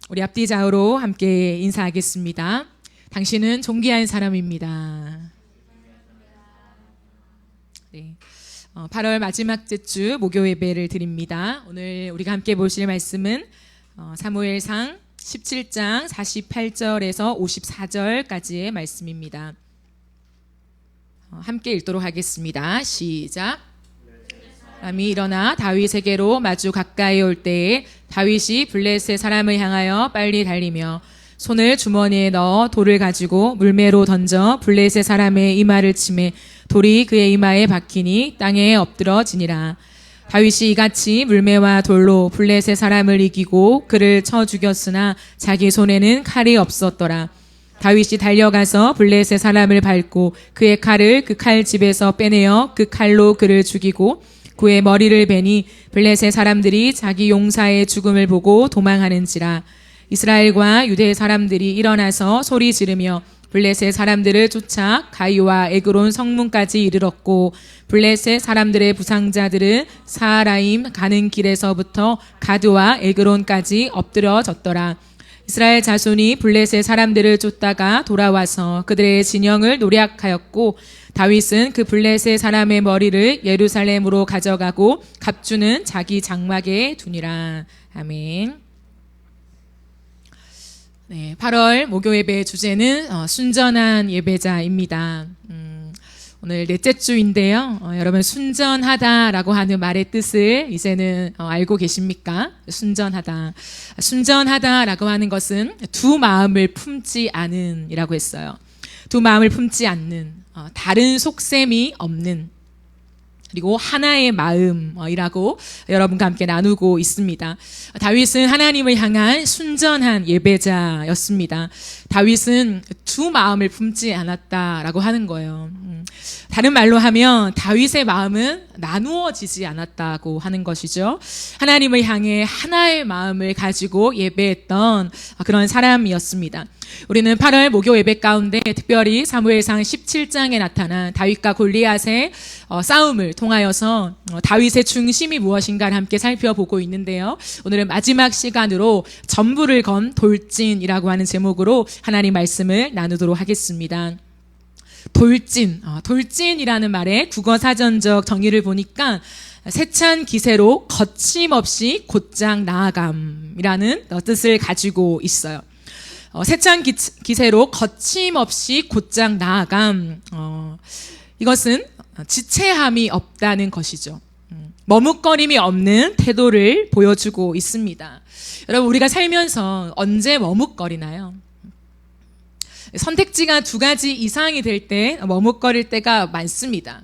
우리 앞뒤 좌우로 함께 인사하겠습니다. 당신은 존귀한 사람입니다. 네, 8월 마지막 주 목요 예배를 드립니다. 오늘 우리가 함께 보실 말씀은 사무엘상 17장 48절에서 54절까지의 말씀입니다. 함께 읽도록 하겠습니다. 시작. 사람이 일어나 다윗에게로 마주 가까이 올 때에 다윗이 블레셋 사람을 향하여 빨리 달리며 손을 주머니에 넣어 돌을 가지고 물매로 던져 블레셋 사람의 이마를 치매 돌이 그의 이마에 박히니 땅에 엎드러지니라. 다윗이 이같이 물매와 돌로 블레셋 사람을 이기고 그를 쳐 죽였으나 자기 손에는 칼이 없었더라. 다윗이 달려가서 블레셋 사람을 밟고 그의 칼을 그 칼집에서 빼내어 그 칼로 그를 죽이고 그의 머리를 베니 블레셋 사람들이 자기 용사의 죽음을 보고 도망하는지라. 이스라엘과 유대 사람들이 일어나서 소리 지르며 블레셋 사람들을 쫓아 가이와 에그론 성문까지 이르렀고 블레셋 사람들의 부상자들은 사하라임 가는 길에서부터 가드와 에그론까지 엎드러졌더라. 이스라엘 자손이 블레셋 사람들을 쫓다가 돌아와서 그들의 진영을 노략하였고 다윗은 그 블레셋 사람의 머리를 예루살렘으로 가져가고 갑주는 자기 장막에 두니라. 아멘. 네, 8월 목요 예배의 주제는 순전한 예배자입니다. 오늘 넷째 주인데요. 여러분 순전하다라고 하는 말의 뜻을 이제는 알고 계십니까? 순전하다라고 하는 것은 두 마음을 품지 않은 이라고 했어요. 두 마음을 품지 않는, 다른 속셈이 없는, 그리고 하나의 마음이라고 여러분과 함께 나누고 있습니다. 다윗은 하나님을 향한 순전한 예배자였습니다. 다윗은 두 마음을 품지 않았다라고 하는 거예요. 다른 말로 하면 다윗의 마음은 나누어지지 않았다고 하는 것이죠. 하나님을 향해 하나의 마음을 가지고 예배했던 그런 사람이었습니다. 우리는 8월 목요 예배 가운데 특별히 사무엘상 17장에 나타난 다윗과 골리앗의 싸움을 통하여서 다윗의 중심이 무엇인가를 함께 살펴보고 있는데요. 오늘은 마지막 시간으로 전부를 건 돌진이라고 하는 제목으로 하나님 말씀을 나누도록 하겠습니다. 돌진이라는 말의 국어사전적 정의를 보니까 세찬 기세로 거침없이 곧장 나아감이라는 뜻을 가지고 있어요. 세찬 기세로 거침없이 곧장 나아감, 이것은 지체함이 없다는 것이죠. 머뭇거림이 없는 태도를 보여주고 있습니다. 여러분, 우리가 살면서 언제 머뭇거리나요? 선택지가 두 가지 이상이 될 때 머뭇거릴 때가 많습니다.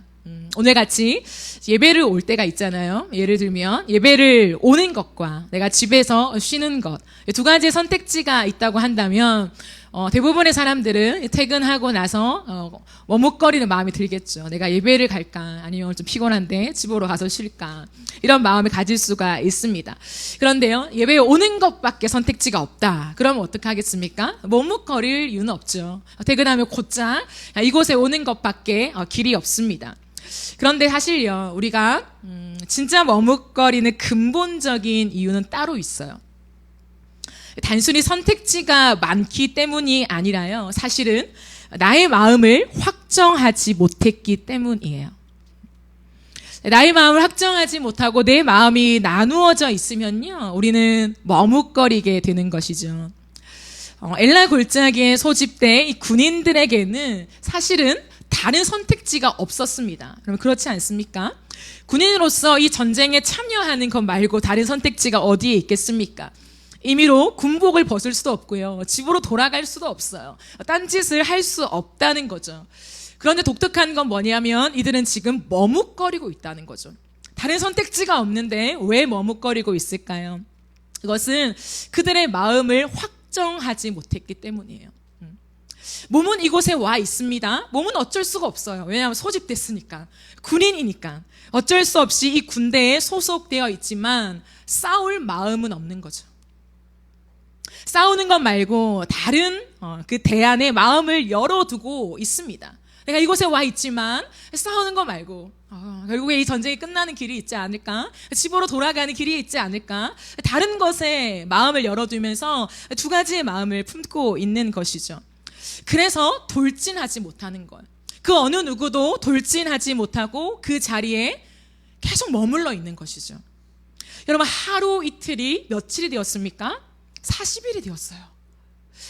오늘 같이 예배를 올 때가 있잖아요. 예를 들면 예배를 오는 것과 내가 집에서 쉬는 것, 두 가지 선택지가 있다고 한다면 대부분의 사람들은 퇴근하고 나서 머뭇거리는 마음이 들겠죠. 내가 예배를 갈까, 아니면 좀 피곤한데 집으로 가서 쉴까, 이런 마음을 가질 수가 있습니다. 그런데요, 예배에 오는 것밖에 선택지가 없다. 그러면 어떻게 하겠습니까? 머뭇거릴 이유는 없죠. 퇴근하면 곧장 이곳에 오는 것밖에 길이 없습니다. 그런데 사실요, 우리가 진짜 머뭇거리는 근본적인 이유는 따로 있어요. 단순히 선택지가 많기 때문이 아니라요, 사실은 나의 마음을 확정하지 못했기 때문이에요. 나의 마음을 확정하지 못하고 내 마음이 나누어져 있으면요, 우리는 머뭇거리게 되는 것이죠. 엘라 골짜기에 소집된 이 군인들에게는 사실은 다른 선택지가 없었습니다. 그럼 그렇지 않습니까? 군인으로서 이 전쟁에 참여하는 것 말고 다른 선택지가 어디에 있겠습니까? 임의로 군복을 벗을 수도 없고요, 집으로 돌아갈 수도 없어요. 딴짓을 할 수 없다는 거죠. 그런데 독특한 건 뭐냐면 이들은 지금 머뭇거리고 있다는 거죠. 다른 선택지가 없는데 왜 머뭇거리고 있을까요? 그것은 그들의 마음을 확정하지 못했기 때문이에요. 몸은 이곳에 와 있습니다. 몸은 어쩔 수가 없어요. 왜냐하면 소집됐으니까, 군인이니까 어쩔 수 없이 이 군대에 소속되어 있지만 싸울 마음은 없는 거죠. 싸우는 것 말고 다른 그 대안에 마음을 열어두고 있습니다. 내가 이곳에 와 있지만 싸우는 거 말고 결국에 이 전쟁이 끝나는 길이 있지 않을까? 집으로 돌아가는 길이 있지 않을까? 다른 것에 마음을 열어두면서 두 가지의 마음을 품고 있는 것이죠. 그래서 돌진하지 못하는 것. 그 어느 누구도 돌진하지 못하고 그 자리에 계속 머물러 있는 것이죠. 여러분, 하루 이틀이 며칠이 되었습니까? 40일이 되었어요.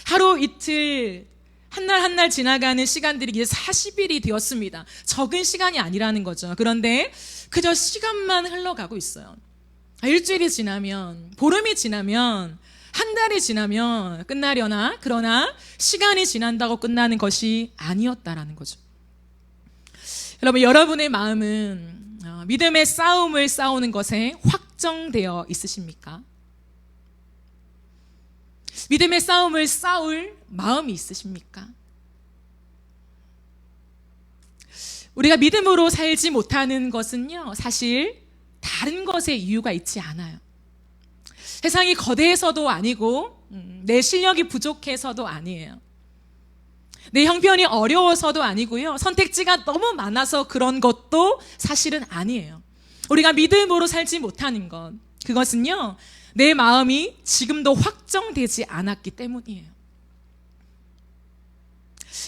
하루 이틀, 한 날 한 날 지나가는 시간들이 이제 40일이 되었습니다. 적은 시간이 아니라는 거죠. 그런데 그저 시간만 흘러가고 있어요. 일주일이 지나면, 보름이 지나면, 한 달이 지나면 끝나려나? 그러나 시간이 지난다고 끝나는 것이 아니었다라는 거죠. 여러분, 여러분의 마음은 믿음의 싸움을 싸우는 것에 확정되어 있으십니까? 믿음의 싸움을 싸울 마음이 있으십니까? 우리가 믿음으로 살지 못하는 것은요, 사실 다른 것에 이유가 있지 않아요. 세상이 거대해서도 아니고 내 실력이 부족해서도 아니에요. 내 형편이 어려워서도 아니고요, 선택지가 너무 많아서 그런 것도 사실은 아니에요. 우리가 믿음으로 살지 못하는 것, 그것은요, 내 마음이 지금도 확정되지 않았기 때문이에요.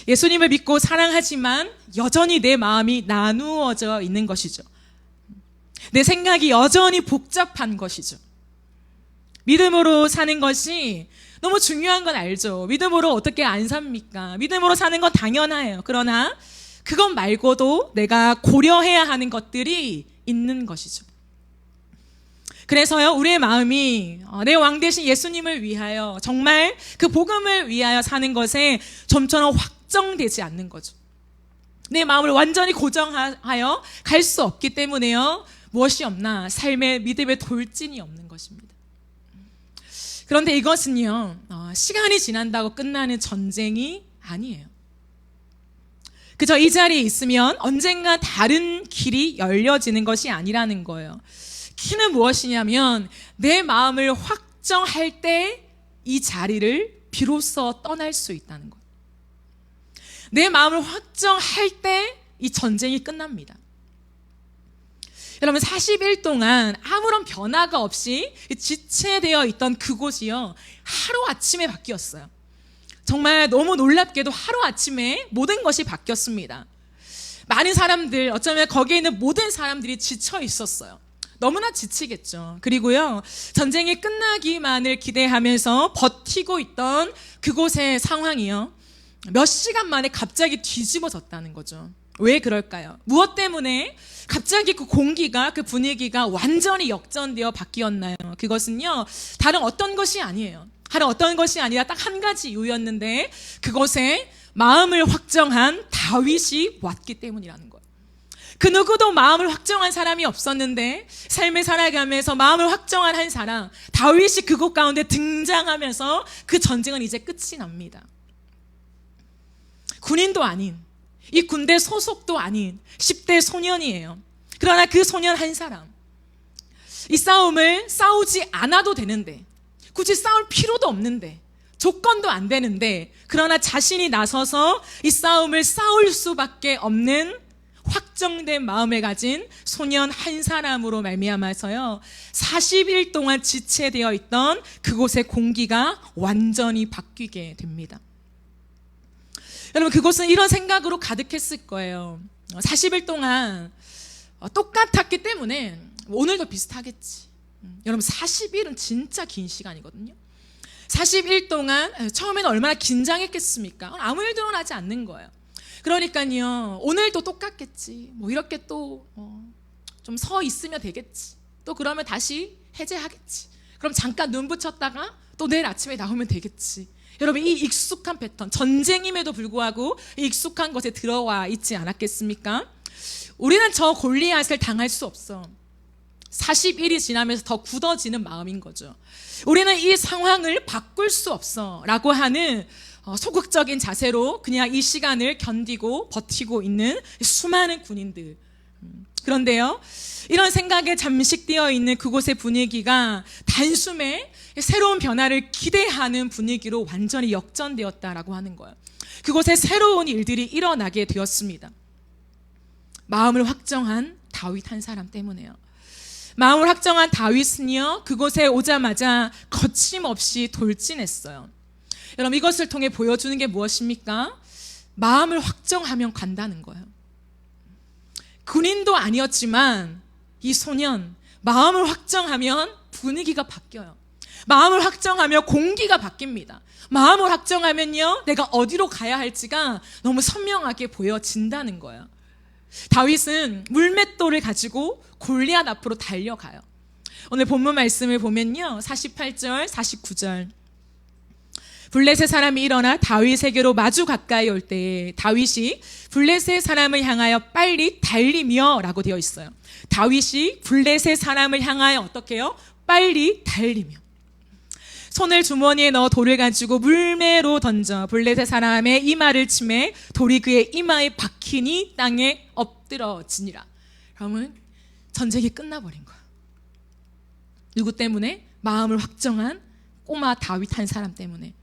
예수님을 믿고 사랑하지만 여전히 내 마음이 나누어져 있는 것이죠. 내 생각이 여전히 복잡한 것이죠. 믿음으로 사는 것이 너무 중요한 건 알죠. 믿음으로 어떻게 안 삽니까? 믿음으로 사는 건 당연해요. 그러나 그것 말고도 내가 고려해야 하는 것들이 있는 것이죠. 그래서요, 우리의 마음이 내 왕 대신 예수님을 위하여, 정말 그 복음을 위하여 사는 것에 좀처럼 확정되지 않는 거죠. 내 마음을 완전히 고정하여 갈 수 없기 때문에요, 무엇이 없나? 삶의 믿음의 돌진이 없는 것입니다. 그런데 이것은요, 시간이 지난다고 끝나는 전쟁이 아니에요. 그저 이 자리에 있으면 언젠가 다른 길이 열려지는 것이 아니라는 거예요. 키는 무엇이냐면, 내 마음을 확정할 때 이 자리를 비로소 떠날 수 있다는 것. 내 마음을 확정할 때 이 전쟁이 끝납니다. 여러분, 40일 동안 아무런 변화가 없이 지체되어 있던 그곳이요, 하루아침에 바뀌었어요. 정말 너무 놀랍게도 하루아침에 모든 것이 바뀌었습니다. 많은 사람들, 어쩌면 거기에 있는 모든 사람들이 지쳐 있었어요. 너무나 지치겠죠. 그리고요, 전쟁이 끝나기만을 기대하면서 버티고 있던 그곳의 상황이요, 몇 시간 만에 갑자기 뒤집어졌다는 거죠. 왜 그럴까요? 무엇 때문에 갑자기 그 공기가, 그 분위기가 완전히 역전되어 바뀌었나요? 그것은요, 다른 어떤 것이 아니에요. 다른 어떤 것이 아니라 딱 한 가지 이유였는데, 그것에 마음을 확정한 다윗이 왔기 때문이라는 거예요. 그 누구도 마음을 확정한 사람이 없었는데, 삶을 살아가면서 마음을 확정한 한 사람, 다윗이 그곳 가운데 등장하면서 그 전쟁은 이제 끝이 납니다. 군인도 아닌, 이 군대 소속도 아닌 10대 소년이에요. 그러나 그 소년 한 사람, 이 싸움을 싸우지 않아도 되는데, 굳이 싸울 필요도 없는데, 조건도 안 되는데, 그러나 자신이 나서서 이 싸움을 싸울 수밖에 없는 확정된 마음을 가진 소년 한 사람으로 말미암아서요, 40일 동안 지체되어 있던 그곳의 공기가 완전히 바뀌게 됩니다. 여러분, 그곳은 이런 생각으로 가득했을 거예요. 40일 동안 똑같았기 때문에 오늘도 비슷하겠지. 여러분, 40일은 진짜 긴 시간이거든요. 40일 동안 처음에는 얼마나 긴장했겠습니까? 아무 일도 일어나지 않는 거예요. 그러니까요, 오늘도 똑같겠지. 뭐 이렇게 또 좀 서 있으면 되겠지. 또 그러면 다시 해제하겠지. 그럼 잠깐 눈 붙였다가 또 내일 아침에 나오면 되겠지. 여러분, 이 익숙한 패턴, 전쟁임에도 불구하고 이 익숙한 것에 들어와 있지 않았겠습니까? 우리는 저 골리앗을 당할 수 없어. 40일이 지나면서 더 굳어지는 마음인 거죠. 우리는 이 상황을 바꿀 수 없어 라고 하는 소극적인 자세로 그냥 이 시간을 견디고 버티고 있는 수많은 군인들. 그런데요, 이런 생각에 잠식되어 있는 그곳의 분위기가 단숨에 새로운 변화를 기대하는 분위기로 완전히 역전되었다라고 하는 거예요. 그곳에 새로운 일들이 일어나게 되었습니다. 마음을 확정한 다윗 한 사람 때문에요. 마음을 확정한 다윗은요, 그곳에 오자마자 거침없이 돌진했어요. 여러분, 이것을 통해 보여주는 게 무엇입니까? 마음을 확정하면 간다는 거예요. 군인도 아니었지만 이 소년, 마음을 확정하면 분위기가 바뀌어요. 마음을 확정하면 공기가 바뀝니다. 마음을 확정하면요, 내가 어디로 가야 할지가 너무 선명하게 보여진다는 거예요. 다윗은 물맷돌을 가지고 골리앗 앞으로 달려가요. 오늘 본문 말씀을 보면요, 48절, 49절. 블레셋 사람이 일어나 다윗에게로 마주 가까이 올 때에 다윗이 블레셋 사람을 향하여 빨리 달리며 라고 되어 있어요. 다윗이 블레셋 사람을 향하여 어떻게 해요? 빨리 달리며. 손을 주머니에 넣어 돌을 가지고 물매로 던져 블레셋 사람의 이마를 치매 돌이 그의 이마에 박히니 땅에 엎드러지니라. 그러면 전쟁이 끝나버린 거야. 누구 때문에? 마음을 확정한 꼬마 다윗 한 사람 때문에.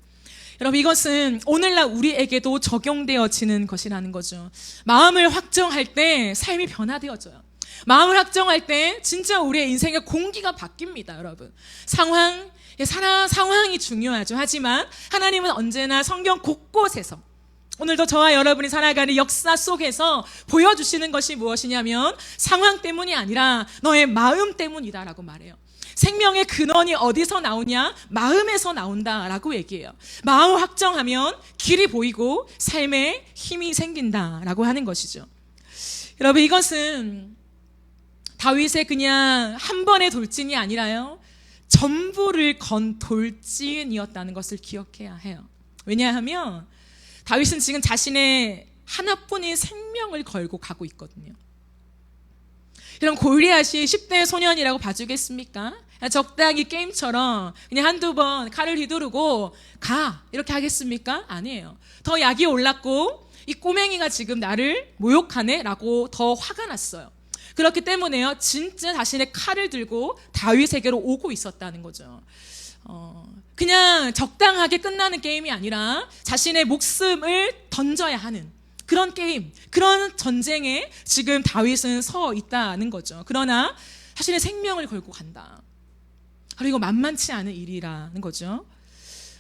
여러분, 이것은 오늘날 우리에게도 적용되어지는 것이라는 거죠. 마음을 확정할 때 삶이 변화되어져요. 마음을 확정할 때 진짜 우리의 인생의 공기가 바뀝니다. 여러분, 상황이 중요하죠. 하지만 하나님은 언제나 성경 곳곳에서, 오늘도 저와 여러분이 살아가는 역사 속에서 보여주시는 것이 무엇이냐면 상황 때문이 아니라 너의 마음 때문이다라고 말해요. 생명의 근원이 어디서 나오냐? 마음에서 나온다라고 얘기해요. 마음을 확정하면 길이 보이고 삶에 힘이 생긴다라고 하는 것이죠. 여러분, 이것은 다윗의 그냥 한 번의 돌진이 아니라요, 전부를 건 돌진이었다는 것을 기억해야 해요. 왜냐하면 다윗은 지금 자신의 하나뿐인 생명을 걸고 가고 있거든요. 여러분, 골리앗이 10대 소년이라고 봐주겠습니까? 적당히 게임처럼 그냥 한두 번 칼을 휘두르고 가 이렇게 하겠습니까? 아니에요. 더 약이 올랐고 이 꼬맹이가 지금 나를 모욕하네 라고 더 화가 났어요. 그렇기 때문에요, 진짜 자신의 칼을 들고 다윗에게로 오고 있었다는 거죠. 그냥 적당하게 끝나는 게임이 아니라 자신의 목숨을 던져야 하는 그런 게임, 그런 전쟁에 지금 다윗은 서 있다는 거죠. 그러나 자신의 생명을 걸고 간다. 그리고 만만치 않은 일이라는 거죠.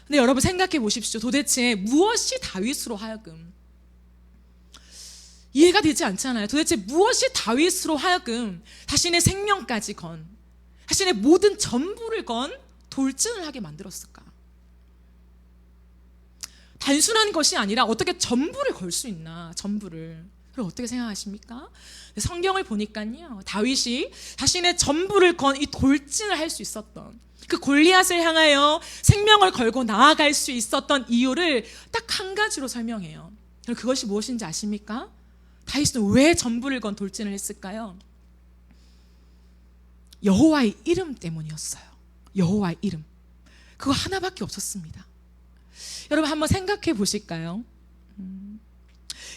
근데 여러분, 생각해 보십시오. 도대체 무엇이 다윗으로 하여금, 이해가 되지 않잖아요. 도대체 무엇이 다윗으로 하여금 자신의 생명까지 건, 자신의 모든 전부를 건 돌진을 하게 만들었을까? 단순한 것이 아니라 어떻게 전부를 걸 수 있나, 전부를. 그럼 어떻게 생각하십니까? 성경을 보니까요, 다윗이 자신의 전부를 건 이 돌진을 할 수 있었던, 그 골리앗을 향하여 생명을 걸고 나아갈 수 있었던 이유를 딱 한 가지로 설명해요. 그것이 무엇인지 아십니까? 다윗은 왜 전부를 건 돌진을 했을까요? 여호와의 이름 때문이었어요. 여호와의 이름. 그거 하나밖에 없었습니다. 여러분, 한번 생각해 보실까요?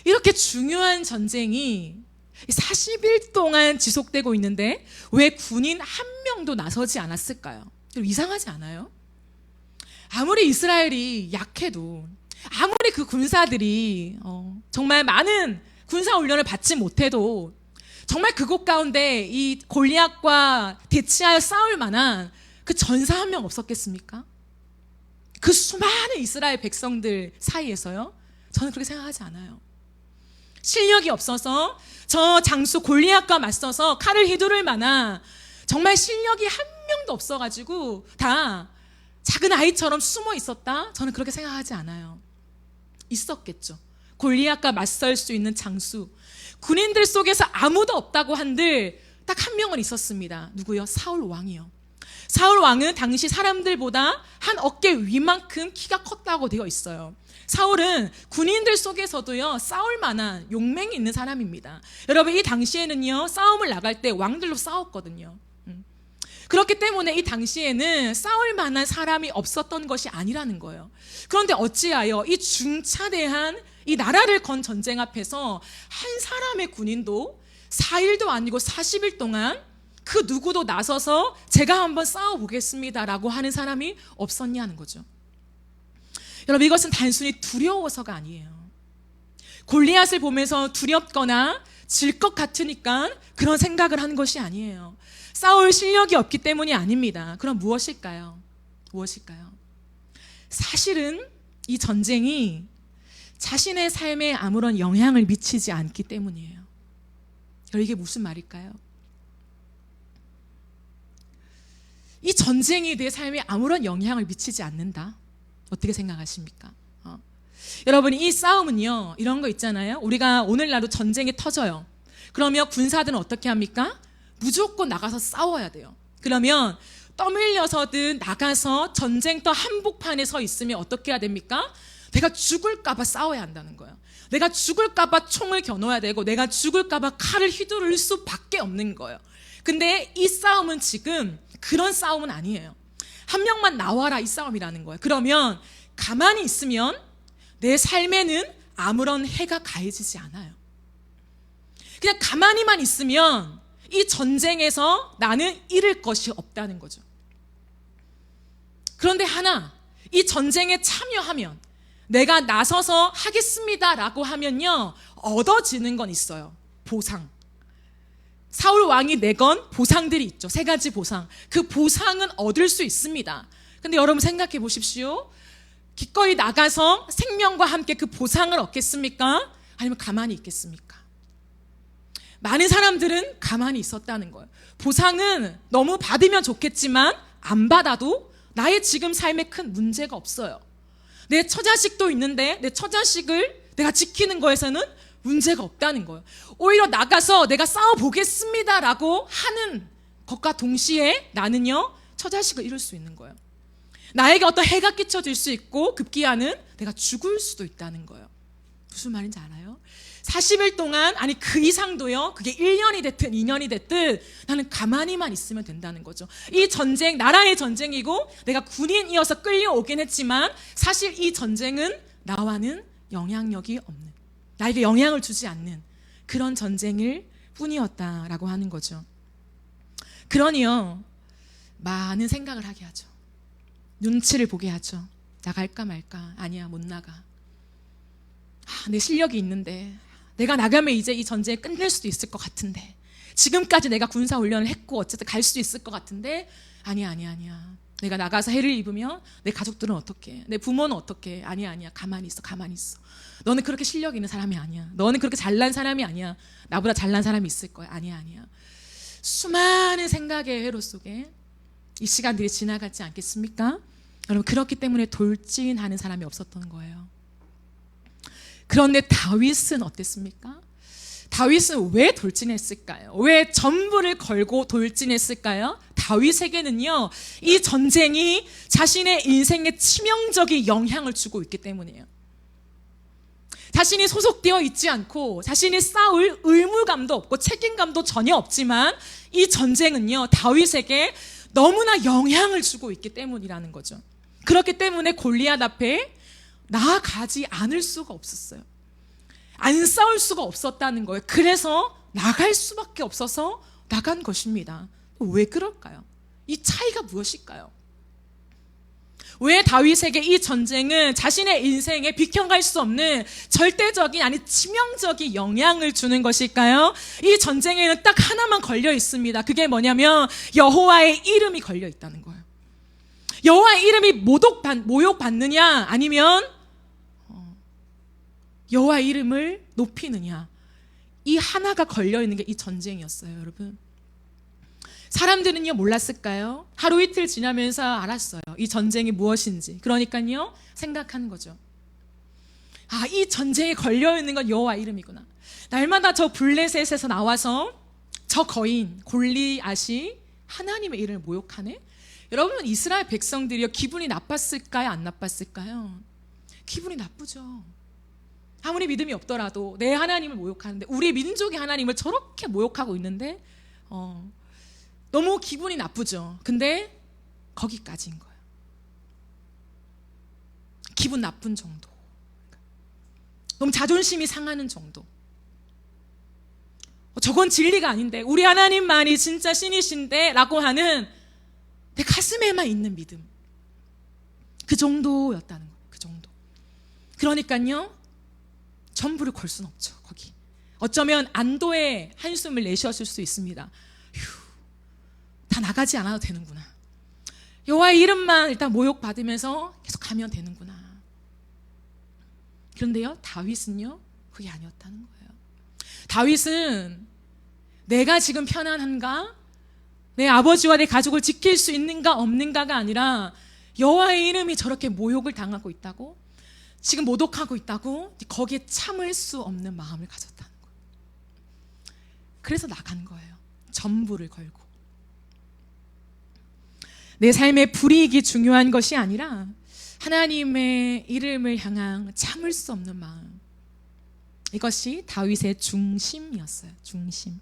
이렇게 중요한 전쟁이 40일 동안 지속되고 있는데 왜 군인 한 명도 나서지 않았을까요? 이상하지 않아요? 아무리 이스라엘이 약해도, 아무리 그 군사들이 정말 많은 군사훈련을 받지 못해도, 정말 그곳 가운데 이 골리앗과 대치하여 싸울 만한 그 전사 한 명 없었겠습니까? 그 수많은 이스라엘 백성들 사이에서요, 저는 그렇게 생각하지 않아요. 실력이 없어서 저 장수 골리앗과 맞서서 칼을 휘두를 만한 정말 실력이 한 명도 없어가지고 다 작은 아이처럼 숨어 있었다? 저는 그렇게 생각하지 않아요. 있었겠죠. 골리앗과 맞설 수 있는 장수, 군인들 속에서 아무도 없다고 한들 딱 한 명은 있었습니다. 누구요? 사울 왕이요. 사울 왕은 당시 사람들보다 한 어깨 위만큼 키가 컸다고 되어 있어요. 사울은 군인들 속에서도요, 싸울 만한 용맹이 있는 사람입니다. 여러분, 이 당시에는요, 싸움을 나갈 때 왕들로 싸웠거든요. 그렇기 때문에 이 당시에는 싸울 만한 사람이 없었던 것이 아니라는 거예요. 그런데 어찌하여 이 중차대한 이 나라를 건 전쟁 앞에서 한 사람의 군인도 4일도 아니고 40일 동안 그 누구도 나서서 제가 한번 싸워보겠습니다라고 하는 사람이 없었냐는 거죠. 여러분, 이것은 단순히 두려워서가 아니에요. 골리앗을 보면서 두렵거나 질 것 같으니까 그런 생각을 하는 것이 아니에요. 싸울 실력이 없기 때문이 아닙니다. 그럼 무엇일까요? 무엇일까요? 사실은 이 전쟁이 자신의 삶에 아무런 영향을 미치지 않기 때문이에요. 이게 무슨 말일까요? 이 전쟁이 내 삶에 아무런 영향을 미치지 않는다. 어떻게 생각하십니까? 여러분, 이 싸움은요, 이런 거 있잖아요. 우리가 오늘날도 전쟁이 터져요. 그러면 군사들은 어떻게 합니까? 무조건 나가서 싸워야 돼요. 그러면 떠밀려서든 나가서 전쟁터 한복판에 서 있으면 어떻게 해야 됩니까? 내가 죽을까봐 싸워야 한다는 거예요. 내가 죽을까봐 총을 겨눠야 되고, 내가 죽을까봐 칼을 휘두를 수밖에 없는 거예요. 근데 이 싸움은 지금 그런 싸움은 아니에요. 한 명만 나와라, 이 싸움이라는 거예요. 그러면 가만히 있으면 내 삶에는 아무런 해가 가해지지 않아요. 그냥 가만히만 있으면 이 전쟁에서 나는 잃을 것이 없다는 거죠. 그런데 하나, 이 전쟁에 참여하면, 내가 나서서 하겠습니다라고 하면요, 얻어지는 건 있어요. 보상. 사울 왕이 내건 보상들이 있죠. 3가지 보상. 그 보상은 얻을 수 있습니다. 근데 여러분 생각해 보십시오. 기꺼이 나가서 생명과 함께 그 보상을 얻겠습니까? 아니면 가만히 있겠습니까? 많은 사람들은 가만히 있었다는 거예요. 보상은 너무 받으면 좋겠지만 안 받아도 나의 지금 삶에 큰 문제가 없어요. 내 처자식도 있는데 내 처자식을 내가 지키는 거에서는 문제가 없다는 거예요. 오히려 나가서 내가 싸워보겠습니다라고 하는 것과 동시에 나는요, 처자식을 잃을 수 있는 거예요. 나에게 어떤 해가 끼쳐질 수 있고 급기야는 내가 죽을 수도 있다는 거예요. 무슨 말인지 알아요? 40일 동안, 아니 그 이상도요, 그게 1년이 됐든 2년이 됐든 나는 가만히만 있으면 된다는 거죠. 이 전쟁, 나라의 전쟁이고 내가 군인이어서 끌려오긴 했지만 사실 이 전쟁은 나와는 영향력이 없는, 나에게 영향을 주지 않는 그런 전쟁일 뿐이었다라고 하는 거죠. 그러니요, 많은 생각을 하게 하죠. 눈치를 보게 하죠. 나갈까 말까? 아니야, 못 나가. 내 실력이 있는데, 내가 나가면 이제 이 전쟁을 끝낼 수도 있을 것 같은데, 지금까지 내가 군사훈련을 했고 어쨌든 갈 수 있을 것 같은데, 아니야. 내가 나가서 해를 입으면 내 가족들은 어떻게, 내 부모는 어떻게? 아니야. 가만히 있어. 너는 그렇게 실력 있는 사람이 아니야. 너는 그렇게 잘난 사람이 아니야. 나보다 잘난 사람이 있을 거야. 아니야. 수많은 생각의 회로 속에 이 시간들이 지나가지 않겠습니까? 여러분, 그렇기 때문에 돌진하는 사람이 없었던 거예요. 그런데 다윗은 어땠습니까? 다윗은 왜 돌진했을까요? 왜 전부를 걸고 돌진했을까요? 다윗에게는요, 이 전쟁이 자신의 인생에 치명적인 영향을 주고 있기 때문이에요. 자신이 소속되어 있지 않고 자신이 싸울 의무감도 없고 책임감도 전혀 없지만 이 전쟁은요, 다윗에게 너무나 영향을 주고 있기 때문이라는 거죠. 그렇기 때문에 골리앗 앞에 나아가지 않을 수가 없었어요. 안 싸울 수가 없었다는 거예요. 그래서 나갈 수밖에 없어서 나간 것입니다. 왜 그럴까요? 이 차이가 무엇일까요? 왜 다윗에게 이 전쟁은 자신의 인생에 비켜갈 수 없는 절대적인, 아니 치명적인 영향을 주는 것일까요? 이 전쟁에는 딱 하나만 걸려 있습니다. 그게 뭐냐면 여호와의 이름이 걸려 있다는 거예요. 여호와의 이름이 모욕받느냐, 아니면 여호와의 이름을 높이느냐, 이 하나가 걸려 있는 게 이 전쟁이었어요. 여러분, 사람들은요 몰랐을까요? 하루 이틀 지나면서 알았어요, 이 전쟁이 무엇인지. 그러니까요 생각하는 거죠. 이 전쟁에 걸려 있는 건 여호와 이름이구나. 날마다 저 블레셋에서 나와서 저 거인 골리앗이 하나님의 이름을 모욕하네. 여러분, 이스라엘 백성들이요 기분이 나빴을까요, 안 나빴을까요? 기분이 나쁘죠. 아무리 믿음이 없더라도 내 하나님을 모욕하는데, 우리 민족의 하나님을 저렇게 모욕하고 있는데 너무 기분이 나쁘죠. 근데 거기까지인 거예요. 기분 나쁜 정도, 너무 자존심이 상하는 정도. 저건 진리가 아닌데, 우리 하나님만이 진짜 신이신데 라고 하는 내 가슴에만 있는 믿음, 그 정도였다는 거예요. 그 정도. 그러니까요 전부를 걸 수는 없죠. 거기 어쩌면 안도의 한숨을 내쉬었을 수 있습니다. 휴, 다 나가지 않아도 되는구나. 여호와의 이름만 일단 모욕받으면서 계속 가면 되는구나. 그런데요, 다윗은요, 그게 아니었다는 거예요. 다윗은 내가 지금 편안한가? 내 아버지와 내 가족을 지킬 수 있는가 없는가가 아니라 여호와의 이름이 저렇게 모욕을 당하고 있다고, 지금 모독하고 있다고, 거기에 참을 수 없는 마음을 가졌다는 거예요. 그래서 나간 거예요. 전부를 걸고. 내 삶의 불이익이 중요한 것이 아니라 하나님의 이름을 향한 참을 수 없는 마음, 이것이 다윗의 중심이었어요. 중심.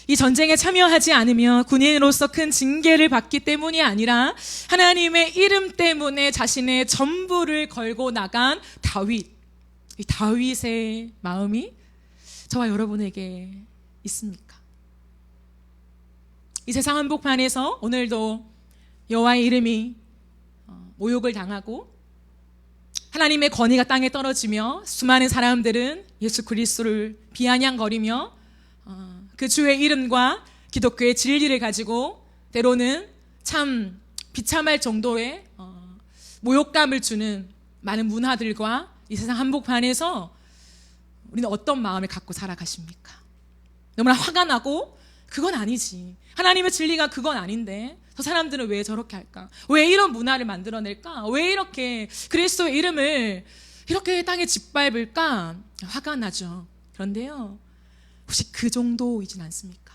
이 전쟁에 참여하지 않으며 군인으로서 큰 징계를 받기 때문이 아니라 하나님의 이름 때문에 자신의 전부를 걸고 나간 다윗. 이 다윗의 마음이 저와 여러분에게 있습니까? 이 세상 한복판에서 오늘도 여호와의 이름이 모욕을 당하고 하나님의 권위가 땅에 떨어지며 수많은 사람들은 예수 그리스도를 비아냥거리며 그 주의 이름과 기독교의 진리를 가지고 때로는 참 비참할 정도의 모욕감을 주는 많은 문화들과 이 세상 한복판에서 우리는 어떤 마음을 갖고 살아가십니까? 너무나 화가 나고 그건 아니지, 하나님의 진리가 그건 아닌데 저 사람들은 왜 저렇게 할까? 왜 이런 문화를 만들어낼까? 왜 이렇게 그리스도의 이름을 이렇게 땅에 짓밟을까? 화가 나죠. 그런데요, 혹시 그 정도이진 않습니까?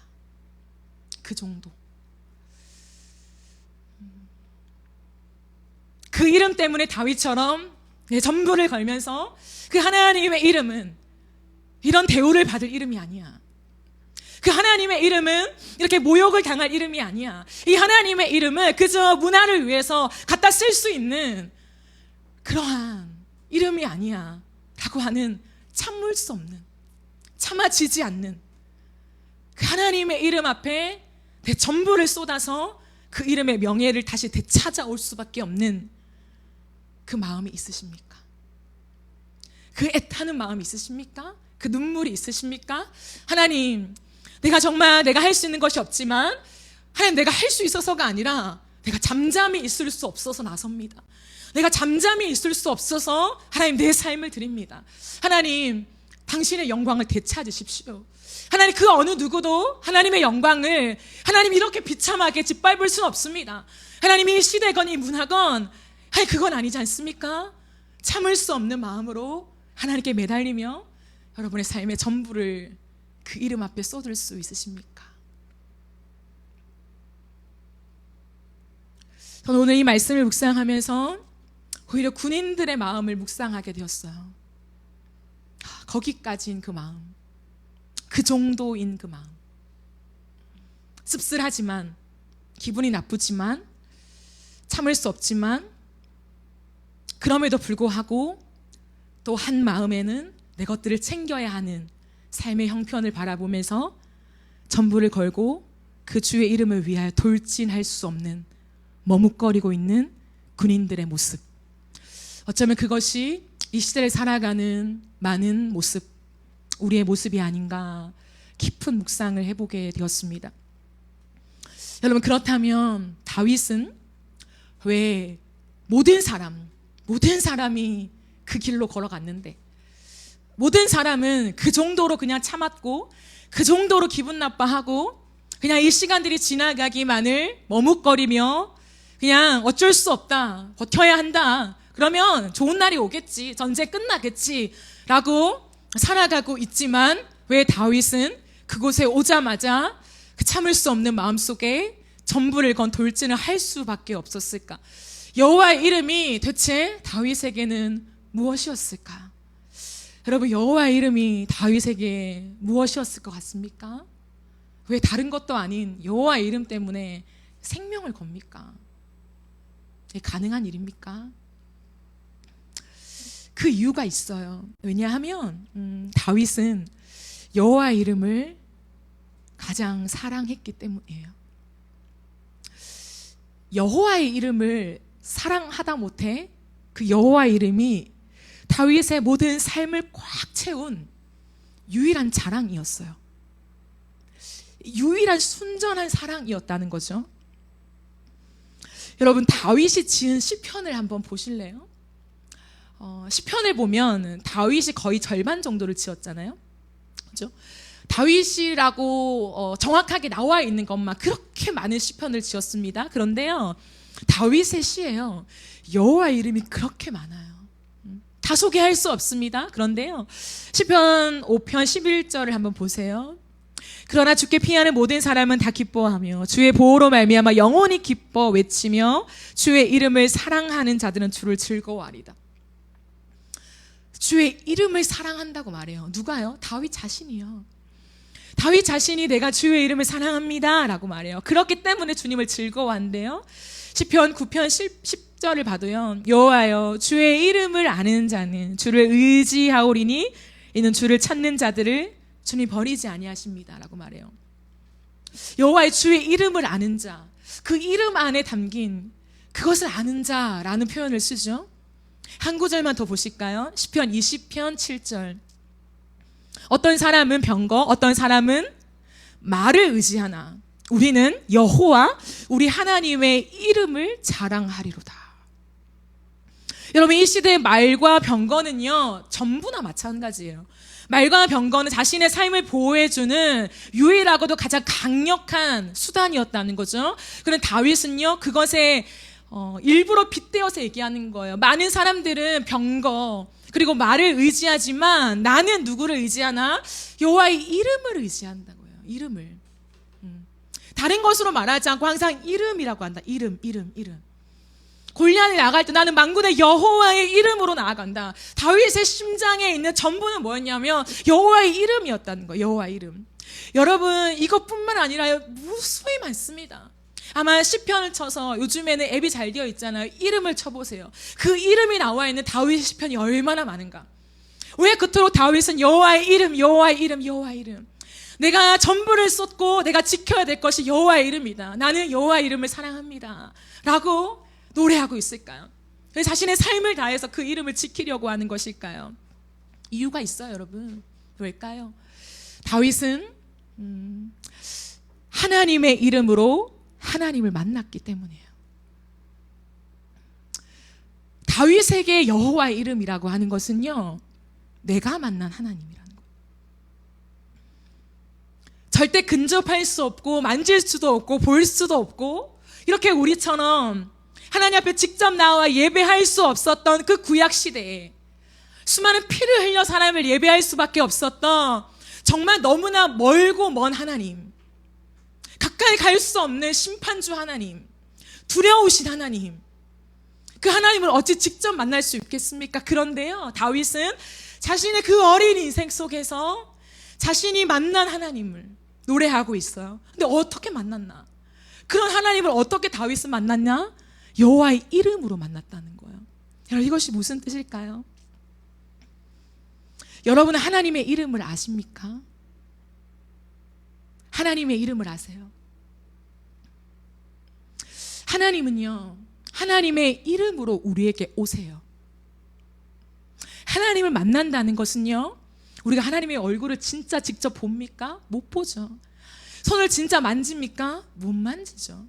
그 정도. 그 이름 때문에 다윗처럼 내 전부를 걸면서 그 하나님의 이름은 이런 대우를 받을 이름이 아니야. 그 하나님의 이름은 이렇게 모욕을 당할 이름이 아니야. 이 하나님의 이름은 그저 문화를 위해서 갖다 쓸 수 있는 그러한 이름이 아니야 라고 하는, 참을 수 없는, 참아지지 않는 그 하나님의 이름 앞에 내 전부를 쏟아서 그 이름의 명예를 다시 되찾아올 수밖에 없는 그 마음이 있으십니까? 그 애타는 마음이 있으십니까? 그 눈물이 있으십니까? 하나님, 내가 정말 내가 할 수 있는 것이 없지만 하나님, 내가 할 수 있어서가 아니라 내가 잠잠히 있을 수 없어서 나섭니다. 내가 잠잠히 있을 수 없어서 하나님 내 삶을 드립니다. 하나님, 당신의 영광을 되찾으십시오. 하나님, 그 어느 누구도 하나님의 영광을 하나님 이렇게 비참하게 짓밟을 수는 없습니다. 하나님, 이 시대건 이 문화건 하나님 그건 아니지 않습니까? 참을 수 없는 마음으로 하나님께 매달리며 여러분의 삶의 전부를 그 이름 앞에 쏟을 수 있으십니까? 저는 오늘 이 말씀을 묵상하면서 오히려 군인들의 마음을 묵상하게 되었어요. 거기까지인 그 마음, 그 정도인 그 마음. 씁쓸하지만, 기분이 나쁘지만, 참을 수 없지만, 그럼에도 불구하고 또 한 마음에는 내 것들을 챙겨야 하는 삶의 형편을 바라보면서 전부를 걸고 그 주의 이름을 위하여 돌진할 수 없는 머뭇거리고 있는 군인들의 모습. 어쩌면 그것이 이 시대를 살아가는 많은 모습, 우리의 모습이 아닌가 깊은 묵상을 해보게 되었습니다. 여러분, 그렇다면 다윗은 왜 모든 사람이 그 길로 걸어갔는데, 모든 사람은 그 정도로 그냥 참았고 그 정도로 기분 나빠하고 그냥 이 시간들이 지나가기만을 머뭇거리며 그냥 어쩔 수 없다, 버텨야 한다, 그러면 좋은 날이 오겠지, 전쟁 끝나겠지 라고 살아가고 있지만, 왜 다윗은 그곳에 오자마자 그 참을 수 없는 마음속에 전부를 건 돌진을 할 수밖에 없었을까? 여호와의 이름이 대체 다윗에게는 무엇이었을까? 여러분, 여호와의 이름이 다윗에게 무엇이었을 것 같습니까? 왜 다른 것도 아닌 여호와의 이름 때문에 생명을 겁니까? 가능한 일입니까? 그 이유가 있어요. 왜냐하면 다윗은 여호와의 이름을 가장 사랑했기 때문이에요. 여호와의 이름을 사랑하다 못해 그 여호와의 이름이 다윗의 모든 삶을 꽉 채운 유일한 자랑이었어요. 유일한 순전한 사랑이었다는 거죠. 여러분, 다윗이 지은 시편을 한번 보실래요? 시편을 보면 다윗이 거의 절반 정도를 지었잖아요. 그렇죠? 다윗이라고 정확하게 나와 있는 것만 그렇게 많은 시편을 지었습니다. 그런데요, 다윗의 시에요, 여호와 이름이 그렇게 많아요. 다 소개할 수 없습니다. 그런데요, 시편 5편 11절을 한번 보세요. 그러나 주께 피하는 모든 사람은 다 기뻐하며 주의 보호로 말미암아 영원히 기뻐 외치며 주의 이름을 사랑하는 자들은 주를 즐거워하리다. 주의 이름을 사랑한다고 말해요. 누가요? 다윗 자신이요. 다윗 자신이 내가 주의 이름을 사랑합니다 라고 말해요. 그렇기 때문에 주님을 즐거워한대요. 시편 9편 10절을 봐도요, 여호와여 주의 이름을 아는 자는 주를 의지하오리니 이는 주를 찾는 자들을 주님 버리지 아니하십니다 라고 말해요. 여호와의 주의 이름을 아는 자, 그 이름 안에 담긴 그것을 아는 자라는 표현을 쓰죠. 한 구절만 더 보실까요? 시편 20편 7절. 어떤 사람은 병거, 어떤 사람은 말을 의지하나 우리는 여호와 우리 하나님의 이름을 자랑하리로다. 여러분, 이 시대의 말과 병거는요, 전부나 마찬가지예요. 말과 병거는 자신의 삶을 보호해주는 유일하고도 가장 강력한 수단이었다는 거죠. 그런데 다윗은요, 그것에 일부러 빗대어서 얘기하는 거예요. 많은 사람들은 병거 그리고 말을 의지하지만 나는 누구를 의지하나? 여호와의 이름을 의지한다고요. 이름을. 다른 것으로 말하지 않고 항상 이름이라고 한다. 이름. 골리앗이 나갈 때 나는 만군의 여호와의 이름으로 나아간다. 다윗의 심장에 있는 전부는 뭐였냐면 여호와의 이름이었다는 거예요. 여호와의 이름. 여러분, 이것뿐만 아니라 무수히 많습니다. 아마 시편을 쳐서, 요즘에는 앱이 잘 되어 있잖아요. 이름을 쳐보세요. 그 이름이 나와 있는 다윗의 시편이 얼마나 많은가. 왜 그토록 다윗은 여호와의 이름, 여호와의 이름, 여호와의 이름. 내가 전부를 쏟고 내가 지켜야 될 것이 여호와의 이름이다. 나는 여호와의 이름을 사랑합니다 라고 노래하고 있을까요? 자신의 삶을 다해서 그 이름을 지키려고 하는 것일까요? 이유가 있어요, 여러분. 왜일까요? 다윗은 하나님의 이름으로 하나님을 만났기 때문이에요. 다윗에게 여호와의 이름이라고 하는 것은요, 내가 만난 하나님이라는 거예요. 절대 근접할 수 없고 만질 수도 없고 볼 수도 없고, 이렇게 우리처럼 하나님 앞에 직접 나와 예배할 수 없었던 그 구약 시대에 수많은 피를 흘려 사람을 예배할 수밖에 없었던 정말 너무나 멀고 먼 하나님, 가까이 갈 수 없는 심판주 하나님, 두려우신 하나님, 그 하나님을 어찌 직접 만날 수 있겠습니까? 그런데요, 다윗은 자신의 그 어린 인생 속에서 자신이 만난 하나님을 노래하고 있어요. 근데 어떻게 만났나? 그런 하나님을 어떻게 다윗은 만났냐? 여호와의 이름으로 만났다는 거예요. 여러분, 이것이 무슨 뜻일까요? 여러분은 하나님의 이름을 아십니까? 하나님의 이름을 아세요? 하나님은요, 하나님의 이름으로 우리에게 오세요. 하나님을 만난다는 것은요, 우리가 하나님의 얼굴을 진짜 직접 봅니까? 못 보죠. 손을 진짜 만집니까? 못 만지죠.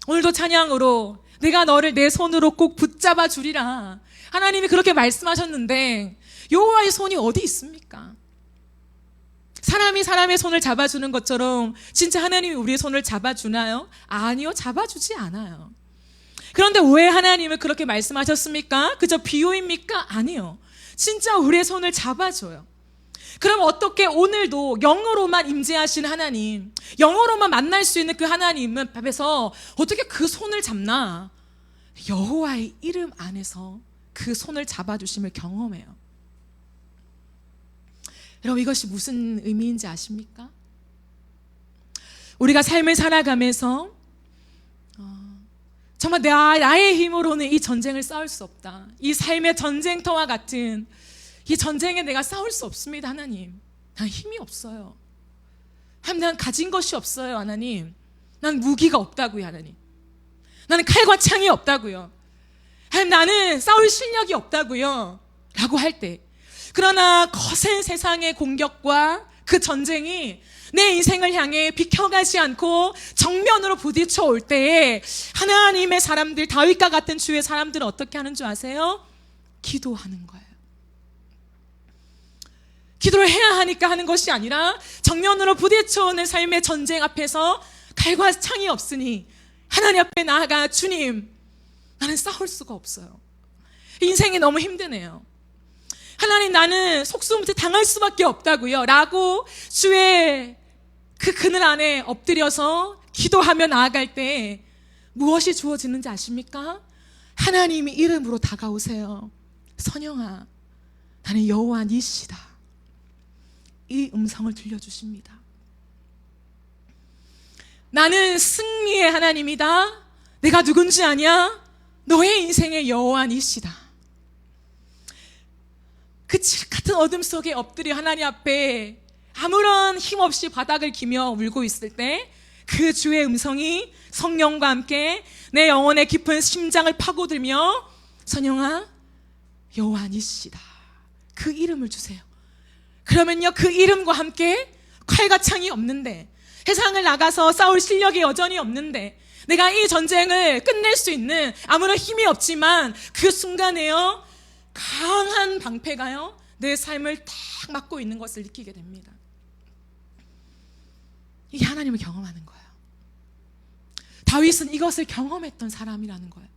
오늘도 찬양으로 내가 너를 내 손으로 꼭 붙잡아 주리라, 하나님이 그렇게 말씀하셨는데 여호와의 손이 어디 있습니까? 사람이 사람의 손을 잡아주는 것처럼 진짜 하나님이 우리의 손을 잡아주나요? 아니요, 잡아주지 않아요. 그런데 왜 하나님을 그렇게 말씀하셨습니까? 그저 비유입니까? 아니요, 진짜 우리의 손을 잡아줘요. 그럼 어떻게 오늘도 영어로만 임재하신 하나님, 영어로만 만날 수 있는 그 하나님은 앞에서 어떻게 그 손을 잡나? 여호와의 이름 안에서 그 손을 잡아주심을 경험해요. 여러분, 이것이 무슨 의미인지 아십니까? 우리가 삶을 살아가면서 정말 나의 힘으로는 이 전쟁을 싸울 수 없다, 이 삶의 전쟁터와 같은 이 전쟁에 내가 싸울 수 없습니다. 하나님, 난 힘이 없어요. 하나님, 난 가진 것이 없어요. 하나님, 난 무기가 없다고요. 하나님, 나는 칼과 창이 없다고요. 하나님, 나는 싸울 실력이 없다고요. 라고 할 때, 그러나 거센 세상의 공격과 그 전쟁이 내 인생을 향해 비켜가지 않고 정면으로 부딪혀 올 때에 하나님의 사람들, 다윗과 같은 주의 사람들은 어떻게 하는 줄 아세요? 기도하는 거예요. 기도를 해야 하니까 하는 것이 아니라 정면으로 부딪혀 오는 삶의 전쟁 앞에서 칼과 창이 없으니 하나님 앞에 나아가, 주님, 나는 싸울 수가 없어요. 인생이 너무 힘드네요. 하나님, 나는 속수무책 당할 수밖에 없다고요 라고 주의 그 그늘 안에 엎드려서 기도하며 나아갈 때 무엇이 주어지는지 아십니까? 하나님이 이름으로 다가오세요. 선영아, 나는 여호와 니시다. 이 음성을 들려주십니다. 나는 승리의 하나님이다. 내가 누군지 아냐? 너의 인생의 여호와 니시다. 그 칠흑 같은 어둠 속에 엎드려 하나님 앞에 아무런 힘없이 바닥을 기며 울고 있을 때 그 주의 음성이 성령과 함께 내 영혼의 깊은 심장을 파고들며, 선영아, 여호와 니시다. 그 이름을 주세요. 그러면요, 그 이름과 함께 칼과 창이 없는데, 세상을 나가서 싸울 실력이 여전히 없는데, 내가 이 전쟁을 끝낼 수 있는 아무런 힘이 없지만 그 순간에요, 강한 방패가요 내 삶을 탁 막고 있는 것을 느끼게 됩니다. 이게 하나님을 경험하는 거예요. 다윗은 이것을 경험했던 사람이라는 거예요.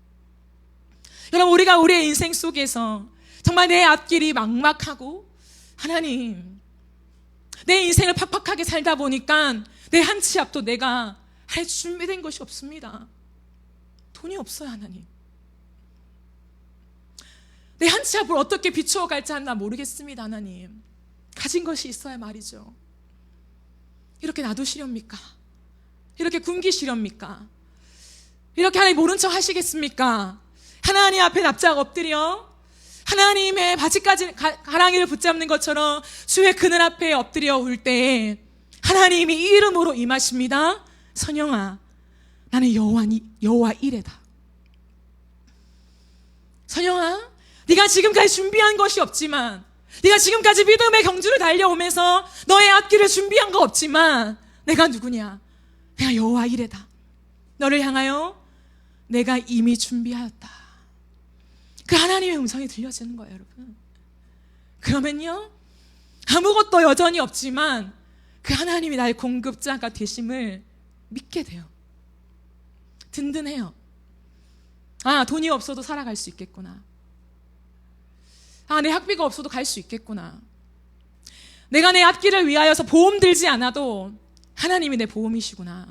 여러분, 우리가 우리의 인생 속에서 정말 내 앞길이 막막하고, 하나님, 내 인생을 팍팍하게 살다 보니까 내 한 치 앞도 내가 할 준비된 것이 없습니다. 돈이 없어요, 하나님. 내 한 치 앞을 어떻게 비추어 갈지 나 모르겠습니다, 하나님. 가진 것이 있어야 말이죠. 이렇게 놔두시렵니까? 이렇게 굶기시렵니까? 이렇게 하나님 모른 척 하시겠습니까? 하나님 앞에 납작 엎드려 하나님의 바지까지 가랑이를 붙잡는 것처럼 주의 그늘 앞에 엎드려 올 때에 하나님이 이름으로 임하십니다. 선영아, 나는 여호와 이레다. 선영아, 네가 지금까지 준비한 것이 없지만, 네가 지금까지 믿음의 경주를 달려오면서 너의 앞길을 준비한 거 없지만, 내가 누구냐? 내가 여호와 이레다. 너를 향하여 내가 이미 준비하였다. 그 하나님의 음성이 들려지는 거예요, 여러분. 그러면요, 아무것도 여전히 없지만 그 하나님이 나의 공급자가 되심을 믿게 돼요. 든든해요. 아, 돈이 없어도 살아갈 수 있겠구나. 아, 내 학비가 없어도 갈 수 있겠구나. 내가 내 앞길을 위하여서 보험 들지 않아도 하나님이 내 보험이시구나.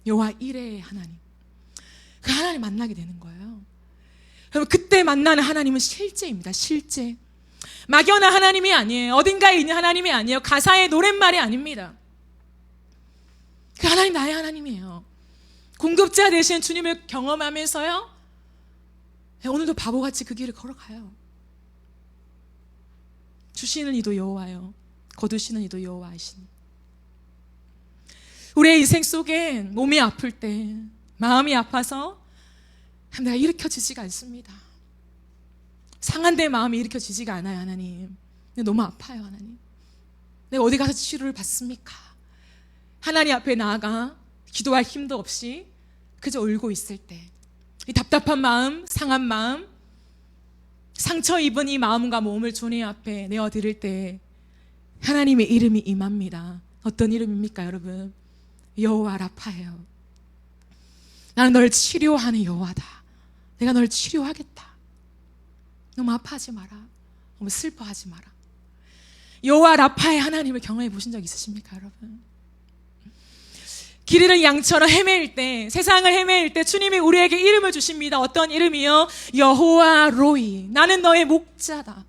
여호와 이레의 하나님. 그 하나님 만나게 되는 거예요. 여러분, 그때 만나는 하나님은 실제입니다. 실제. 막연한 하나님이 아니에요. 어딘가에 있는 하나님이 아니에요. 가사의 노랫말이 아닙니다. 그 하나님 나의 하나님이에요. 공급자 되신 주님을 경험하면서요, 오늘도 바보같이 그 길을 걸어가요. 주시는 이도 여호와요, 거두시는 이도 여호와이시니. 우리의 인생 속에 몸이 아플 때, 마음이 아파서 내가 일으켜지지가 않습니다. 상한 내 마음이 일으켜지지가 않아요, 하나님. 근데 너무 아파요, 하나님. 내가 어디 가서 치료를 받습니까? 하나님 앞에 나아가 기도할 힘도 없이 그저 울고 있을 때, 이 답답한 마음, 상한 마음, 상처 입은 이 마음과 몸을 주님 앞에 내어드릴 때 하나님의 이름이 임합니다. 어떤 이름입니까, 여러분? 여호와 라파예요. 나는 널 치료하는 여호와다. 내가 널 치료하겠다. 너무 아파하지 마라. 너무 슬퍼하지 마라. 여호와 라파의 하나님을 경험해 보신 적 있으십니까, 여러분? 길 잃은 양처럼 헤매일 때, 세상을 헤매일 때 주님이 우리에게 이름을 주십니다. 어떤 이름이요? 여호와 로이. 나는 너의 목자다.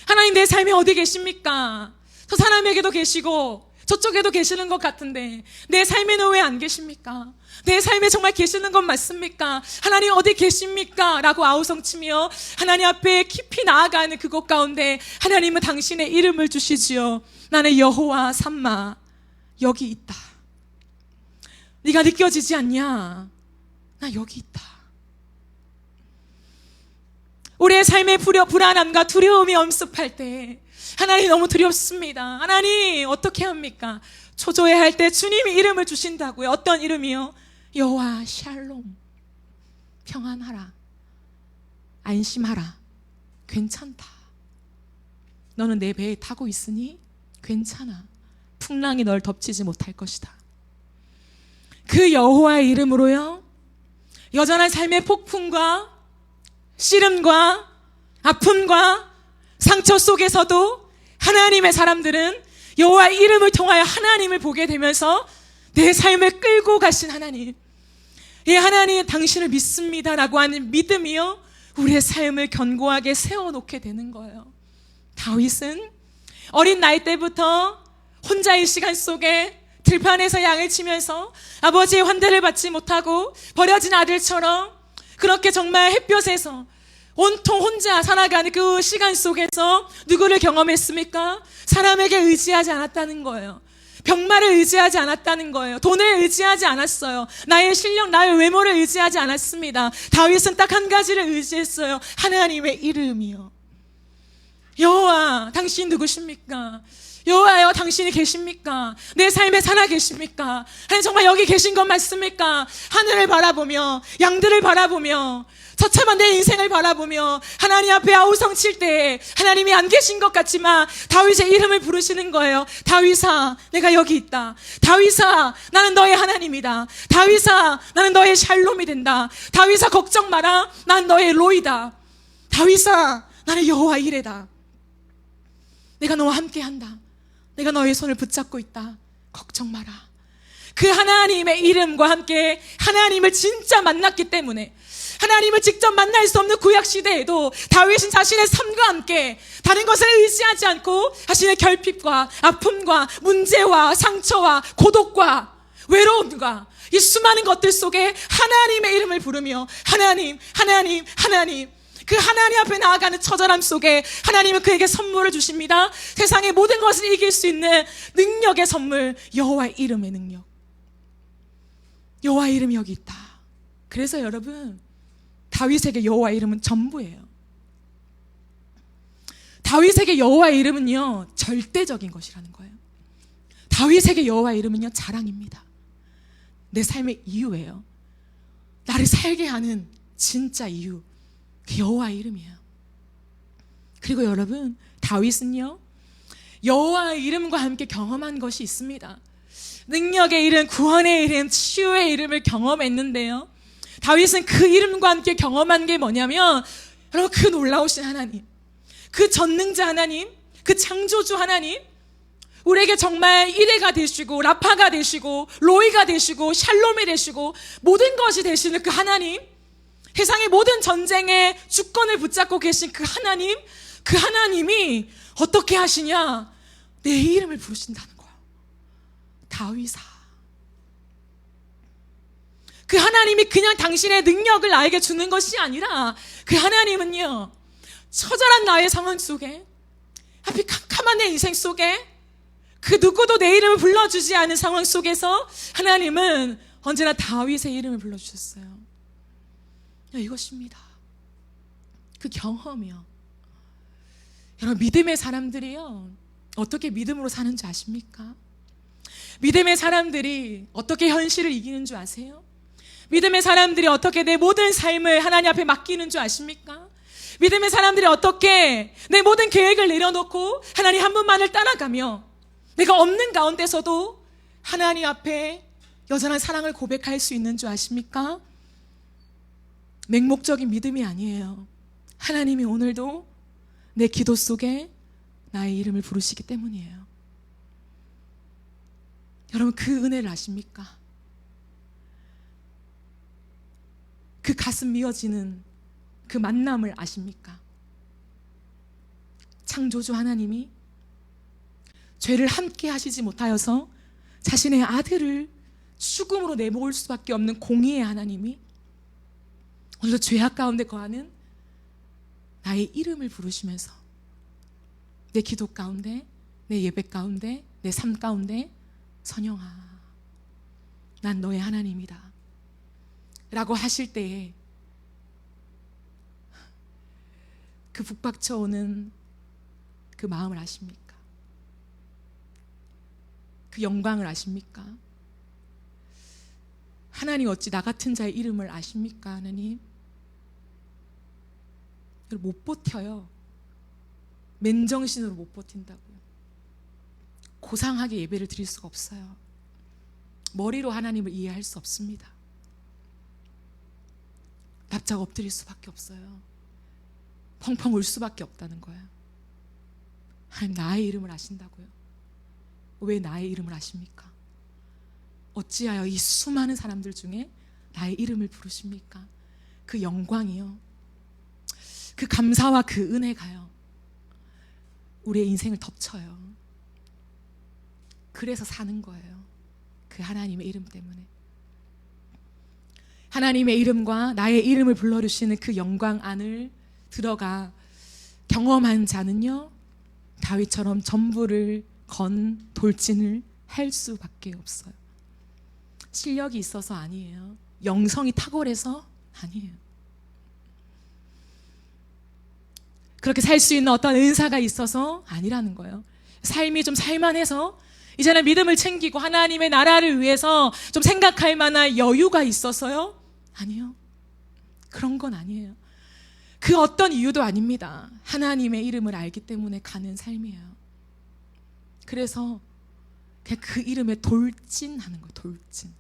하나님, 내 삶에 어디 계십니까? 저 사람에게도 계시고 저쪽에도 계시는 것 같은데 내 삶에는 왜 안 계십니까? 내 삶에 정말 계시는 건 맞습니까? 하나님 어디 계십니까? 라고 아우성치며 하나님 앞에 깊이 나아가는 그곳 가운데 하나님은 당신의 이름을 주시지요. 나는 여호와 삼마, 여기 있다. 네가 느껴지지 않냐? 나 여기 있다. 우리의 삶의 불안함과 두려움이 엄습할 때 하나님 너무 두렵습니다. 하나님 어떻게 합니까? 초조해 할 때 주님이 이름을 주신다고요. 어떤 이름이요? 여호와 샬롬. 평안하라. 안심하라. 괜찮다. 너는 내 배에 타고 있으니 괜찮아. 풍랑이 널 덮치지 못할 것이다. 그 여호와의 이름으로요, 여전한 삶의 폭풍과 씨름과 아픔과 상처 속에서도 하나님의 사람들은 여호와의 이름을 통하여 하나님을 보게 되면서 내 삶을 끌고 가신 하나님, 예, 하나님 당신을 믿습니다라고 하는 믿음이요, 우리의 삶을 견고하게 세워놓게 되는 거예요. 다윗은 어린 나이 때부터 혼자의 시간 속에 들판에서 양을 치면서 아버지의 환대를 받지 못하고 버려진 아들처럼 그렇게 정말 햇볕에서 온통 혼자 살아가는 그 시간 속에서 누구를 경험했습니까? 사람에게 의지하지 않았다는 거예요. 병마를 의지하지 않았다는 거예요. 돈을 의지하지 않았어요. 나의 실력, 나의 외모를 의지하지 않았습니다. 다윗은 딱 한 가지를 의지했어요. 하나님의 이름이요. 여호와, 당신 누구십니까? 여호와여, 당신이 계십니까? 내 삶에 살아 계십니까? 하나님 정말 여기 계신 것 맞습니까? 하늘을 바라보며, 양들을 바라보며, 처참한 내 인생을 바라보며 하나님 앞에 아우성칠 때 하나님이 안 계신 것 같지만 다윗의 이름을 부르시는 거예요. 다윗아, 내가 여기 있다. 다윗아, 나는 너의 하나님이다. 다윗아, 나는 너의 샬롬이 된다. 다윗아, 걱정 마라. 난 너의 로이다. 다윗아, 나는 여호와 이레다. 내가 너와 함께한다. 내가 너의 손을 붙잡고 있다. 걱정 마라. 그 하나님의 이름과 함께 하나님을 진짜 만났기 때문에, 하나님을 직접 만날 수 없는 구약시대에도 다윗은 자신의 삶과 함께 다른 것을 의지하지 않고 자신의 결핍과 아픔과 문제와 상처와 고독과 외로움과 이 수많은 것들 속에 하나님의 이름을 부르며 하나님, 하나님, 하나님, 그 하나님 앞에 나아가는 처절함 속에 하나님은 그에게 선물을 주십니다. 세상의 모든 것을 이길 수 있는 능력의 선물, 여호와의 이름의 능력. 여호와의 이름이 여기 있다. 그래서 여러분, 다윗에게 여호와의 이름은 전부예요. 다윗에게 여호와의 이름은요, 절대적인 것이라는 거예요. 다윗에게 여호와의 이름은요, 자랑입니다. 내 삶의 이유예요. 나를 살게 하는 진짜 이유, 그 여호와의 이름이에요. 그리고 여러분, 다윗은요, 여호와의 이름과 함께 경험한 것이 있습니다. 능력의 이름, 구원의 이름, 치유의 이름을 경험했는데요, 다윗은 그 이름과 함께 경험한 게 뭐냐면, 여러분, 그 놀라우신 하나님, 그 전능자 하나님, 그 창조주 하나님, 우리에게 정말 이레가 되시고 라파가 되시고 로이가 되시고 샬롬이 되시고 모든 것이 되시는 그 하나님, 세상의 모든 전쟁의 주권을 붙잡고 계신 그 하나님, 그 하나님이 어떻게 하시냐? 내 이름을 부르신다는 거예요. 다윗아. 그 하나님이 그냥 당신의 능력을 나에게 주는 것이 아니라 그 하나님은요, 처절한 나의 상황 속에, 하필 캄캄한 내 인생 속에 그 누구도 내 이름을 불러주지 않은 상황 속에서 하나님은 언제나 다윗의 이름을 불러주셨어요. 이것입니다. 그 경험이요. 여러분, 믿음의 사람들이요, 어떻게 믿음으로 사는 줄 아십니까? 믿음의 사람들이 어떻게 현실을 이기는 줄 아세요? 믿음의 사람들이 어떻게 내 모든 삶을 하나님 앞에 맡기는 줄 아십니까? 믿음의 사람들이 어떻게 내 모든 계획을 내려놓고 하나님 한 분만을 따라가며 내가 없는 가운데서도 하나님 앞에 여전한 사랑을 고백할 수 있는 줄 아십니까? 맹목적인 믿음이 아니에요. 하나님이 오늘도 내 기도 속에 나의 이름을 부르시기 때문이에요. 여러분, 그 은혜를 아십니까? 그 가슴 미어지는 그 만남을 아십니까? 창조주 하나님이 죄를 함께 하시지 못하여서 자신의 아들을 죽음으로 내모을 수밖에 없는 공의의 하나님이 오늘도 죄악 가운데 거하는 나의 이름을 부르시면서 내 기도 가운데, 내 예배 가운데, 내 삶 가운데, 선영아, 난 너의 하나님이다, 라고 하실 때에 그 북박쳐오는 그 마음을 아십니까? 그 영광을 아십니까? 하나님 어찌 나 같은 자의 이름을 아십니까? 하나님 못 버텨요. 맨정신으로 못 버틴다고요. 고상하게 예배를 드릴 수가 없어요. 머리로 하나님을 이해할 수 없습니다. 납작 엎드릴 수밖에 없어요. 펑펑 울 수밖에 없다는 거예요. 하나님 나의 이름을 아신다고요. 왜 나의 이름을 아십니까? 어찌하여 이 수많은 사람들 중에 나의 이름을 부르십니까? 그 영광이요, 그 감사와 그 은혜가요, 우리의 인생을 덮쳐요. 그래서 사는 거예요. 그 하나님의 이름 때문에. 하나님의 이름과 나의 이름을 불러주시는 그 영광 안을 들어가 경험한 자는요, 다윗처럼 전부를 건 돌진을 할 수밖에 없어요. 실력이 있어서 아니에요. 영성이 탁월해서 아니에요. 그렇게 살 수 있는 어떤 은사가 있어서 아니라는 거예요. 삶이 좀 살만해서 이제는 믿음을 챙기고 하나님의 나라를 위해서 좀 생각할 만한 여유가 있어서요? 아니요. 그런 건 아니에요. 그 어떤 이유도 아닙니다. 하나님의 이름을 알기 때문에 가는 삶이에요. 그래서 그냥 그 이름에 돌진하는 거예요. 돌진.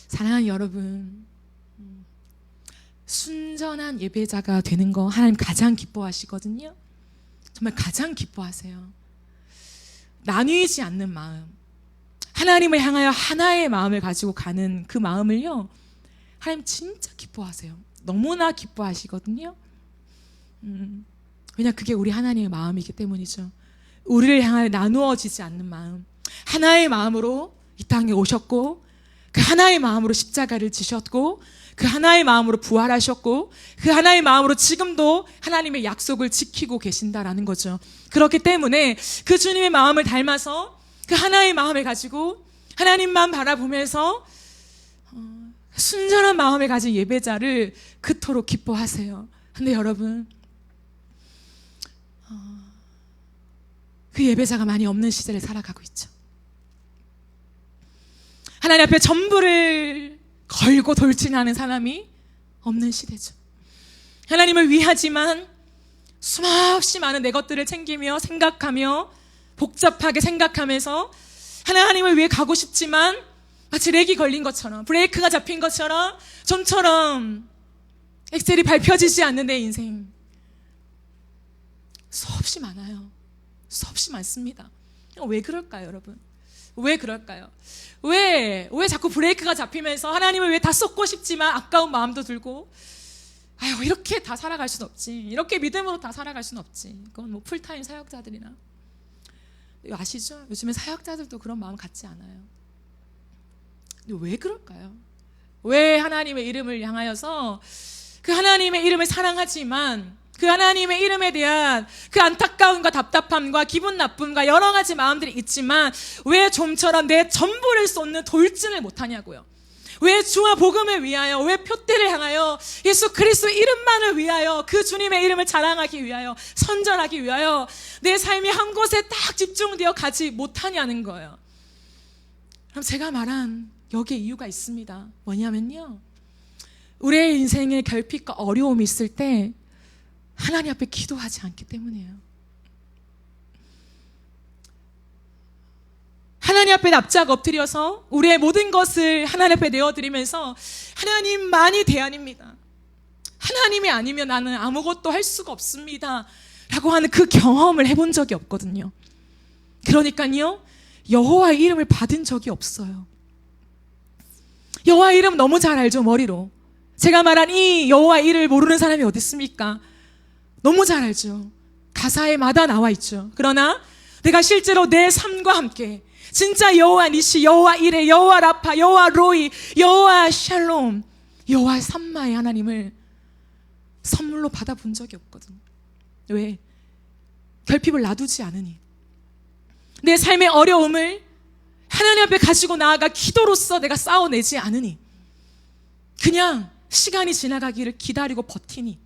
사랑하는 여러분, 순전한 예배자가 되는 거 하나님 가장 기뻐하시거든요. 정말 가장 기뻐하세요. 나뉘지 않는 마음, 하나님을 향하여 하나의 마음을 가지고 가는 그 마음을요, 하나님 진짜 기뻐하세요. 너무나 기뻐하시거든요. 왜냐, 그게 우리 하나님의 마음이기 때문이죠. 우리를 향하여 나누어지지 않는 마음, 하나의 마음으로 이 땅에 오셨고, 그 하나의 마음으로 십자가를 지셨고, 그 하나의 마음으로 부활하셨고, 그 하나의 마음으로 지금도 하나님의 약속을 지키고 계신다라는 거죠. 그렇기 때문에 그 주님의 마음을 닮아서 그 하나의 마음을 가지고 하나님만 바라보면서 순전한 마음을 가진 예배자를 그토록 기뻐하세요. 근데 여러분, 그 예배자가 많이 없는 시대를 살아가고 있죠. 하나님 앞에 전부를 걸고 돌진하는 사람이 없는 시대죠. 하나님을 위하지만 수없이 많은 내 것들을 챙기며 생각하며 복잡하게 생각하면서 하나님을 위해 가고 싶지만 마치 렉이 걸린 것처럼, 브레이크가 잡힌 것처럼, 좀처럼 엑셀이 밟혀지지 않는 내 인생 수없이 많아요. 수없이 많습니다. 왜 그럴까요, 여러분? 왜 그럴까요? 왜 자꾸 브레이크가 잡히면서 하나님을 왜 다 쏟고 싶지만 아까운 마음도 들고, 아유, 이렇게 다 살아갈 수는 없지, 이렇게 믿음으로 다 살아갈 수는 없지. 그건 뭐 풀타임 사역자들이나, 아시죠? 요즘에 사역자들도 그런 마음 갖지 않아요. 근데 왜 그럴까요? 왜 하나님의 이름을 향하여서 그 하나님의 이름을 사랑하지만 그 하나님의 이름에 대한 그 안타까움과 답답함과 기분 나쁨과 여러 가지 마음들이 있지만 왜 좀처럼 내 전부를 쏟는 돌진을 못하냐고요. 왜 주와 복음을 위하여, 왜 표대를 향하여 예수 그리스도 이름만을 위하여, 그 주님의 이름을 자랑하기 위하여, 선전하기 위하여 내 삶이 한 곳에 딱 집중되어 가지 못하냐는 거예요. 그럼 제가 말한 여기에 이유가 있습니다. 뭐냐면요, 우리의 인생에 결핍과 어려움이 있을 때 하나님 앞에 기도하지 않기 때문이에요. 하나님 앞에 납작 엎드려서 우리의 모든 것을 하나님 앞에 내어드리면서 하나님만이 대안입니다, 하나님이 아니면 나는 아무것도 할 수가 없습니다 라고 하는 그 경험을 해본 적이 없거든요. 그러니까요, 여호와의 이름을 받은 적이 없어요. 여호와의 이름 너무 잘 알죠, 머리로. 제가 말한 이 여호와의 이름을 모르는 사람이 어디 있습니까? 너무 잘 알죠. 가사에마다 나와 있죠. 그러나 내가 실제로 내 삶과 함께 진짜 여호와 니시, 여호와 이레, 여호와 라파, 여호와 로이, 여호와 샬롬, 여호와 삼마의 하나님을 선물로 받아본 적이 없거든요. 왜? 결핍을 놔두지 않으니, 내 삶의 어려움을 하나님 앞에 가지고 나아가 기도로서 내가 싸워내지 않으니, 그냥 시간이 지나가기를 기다리고 버티니,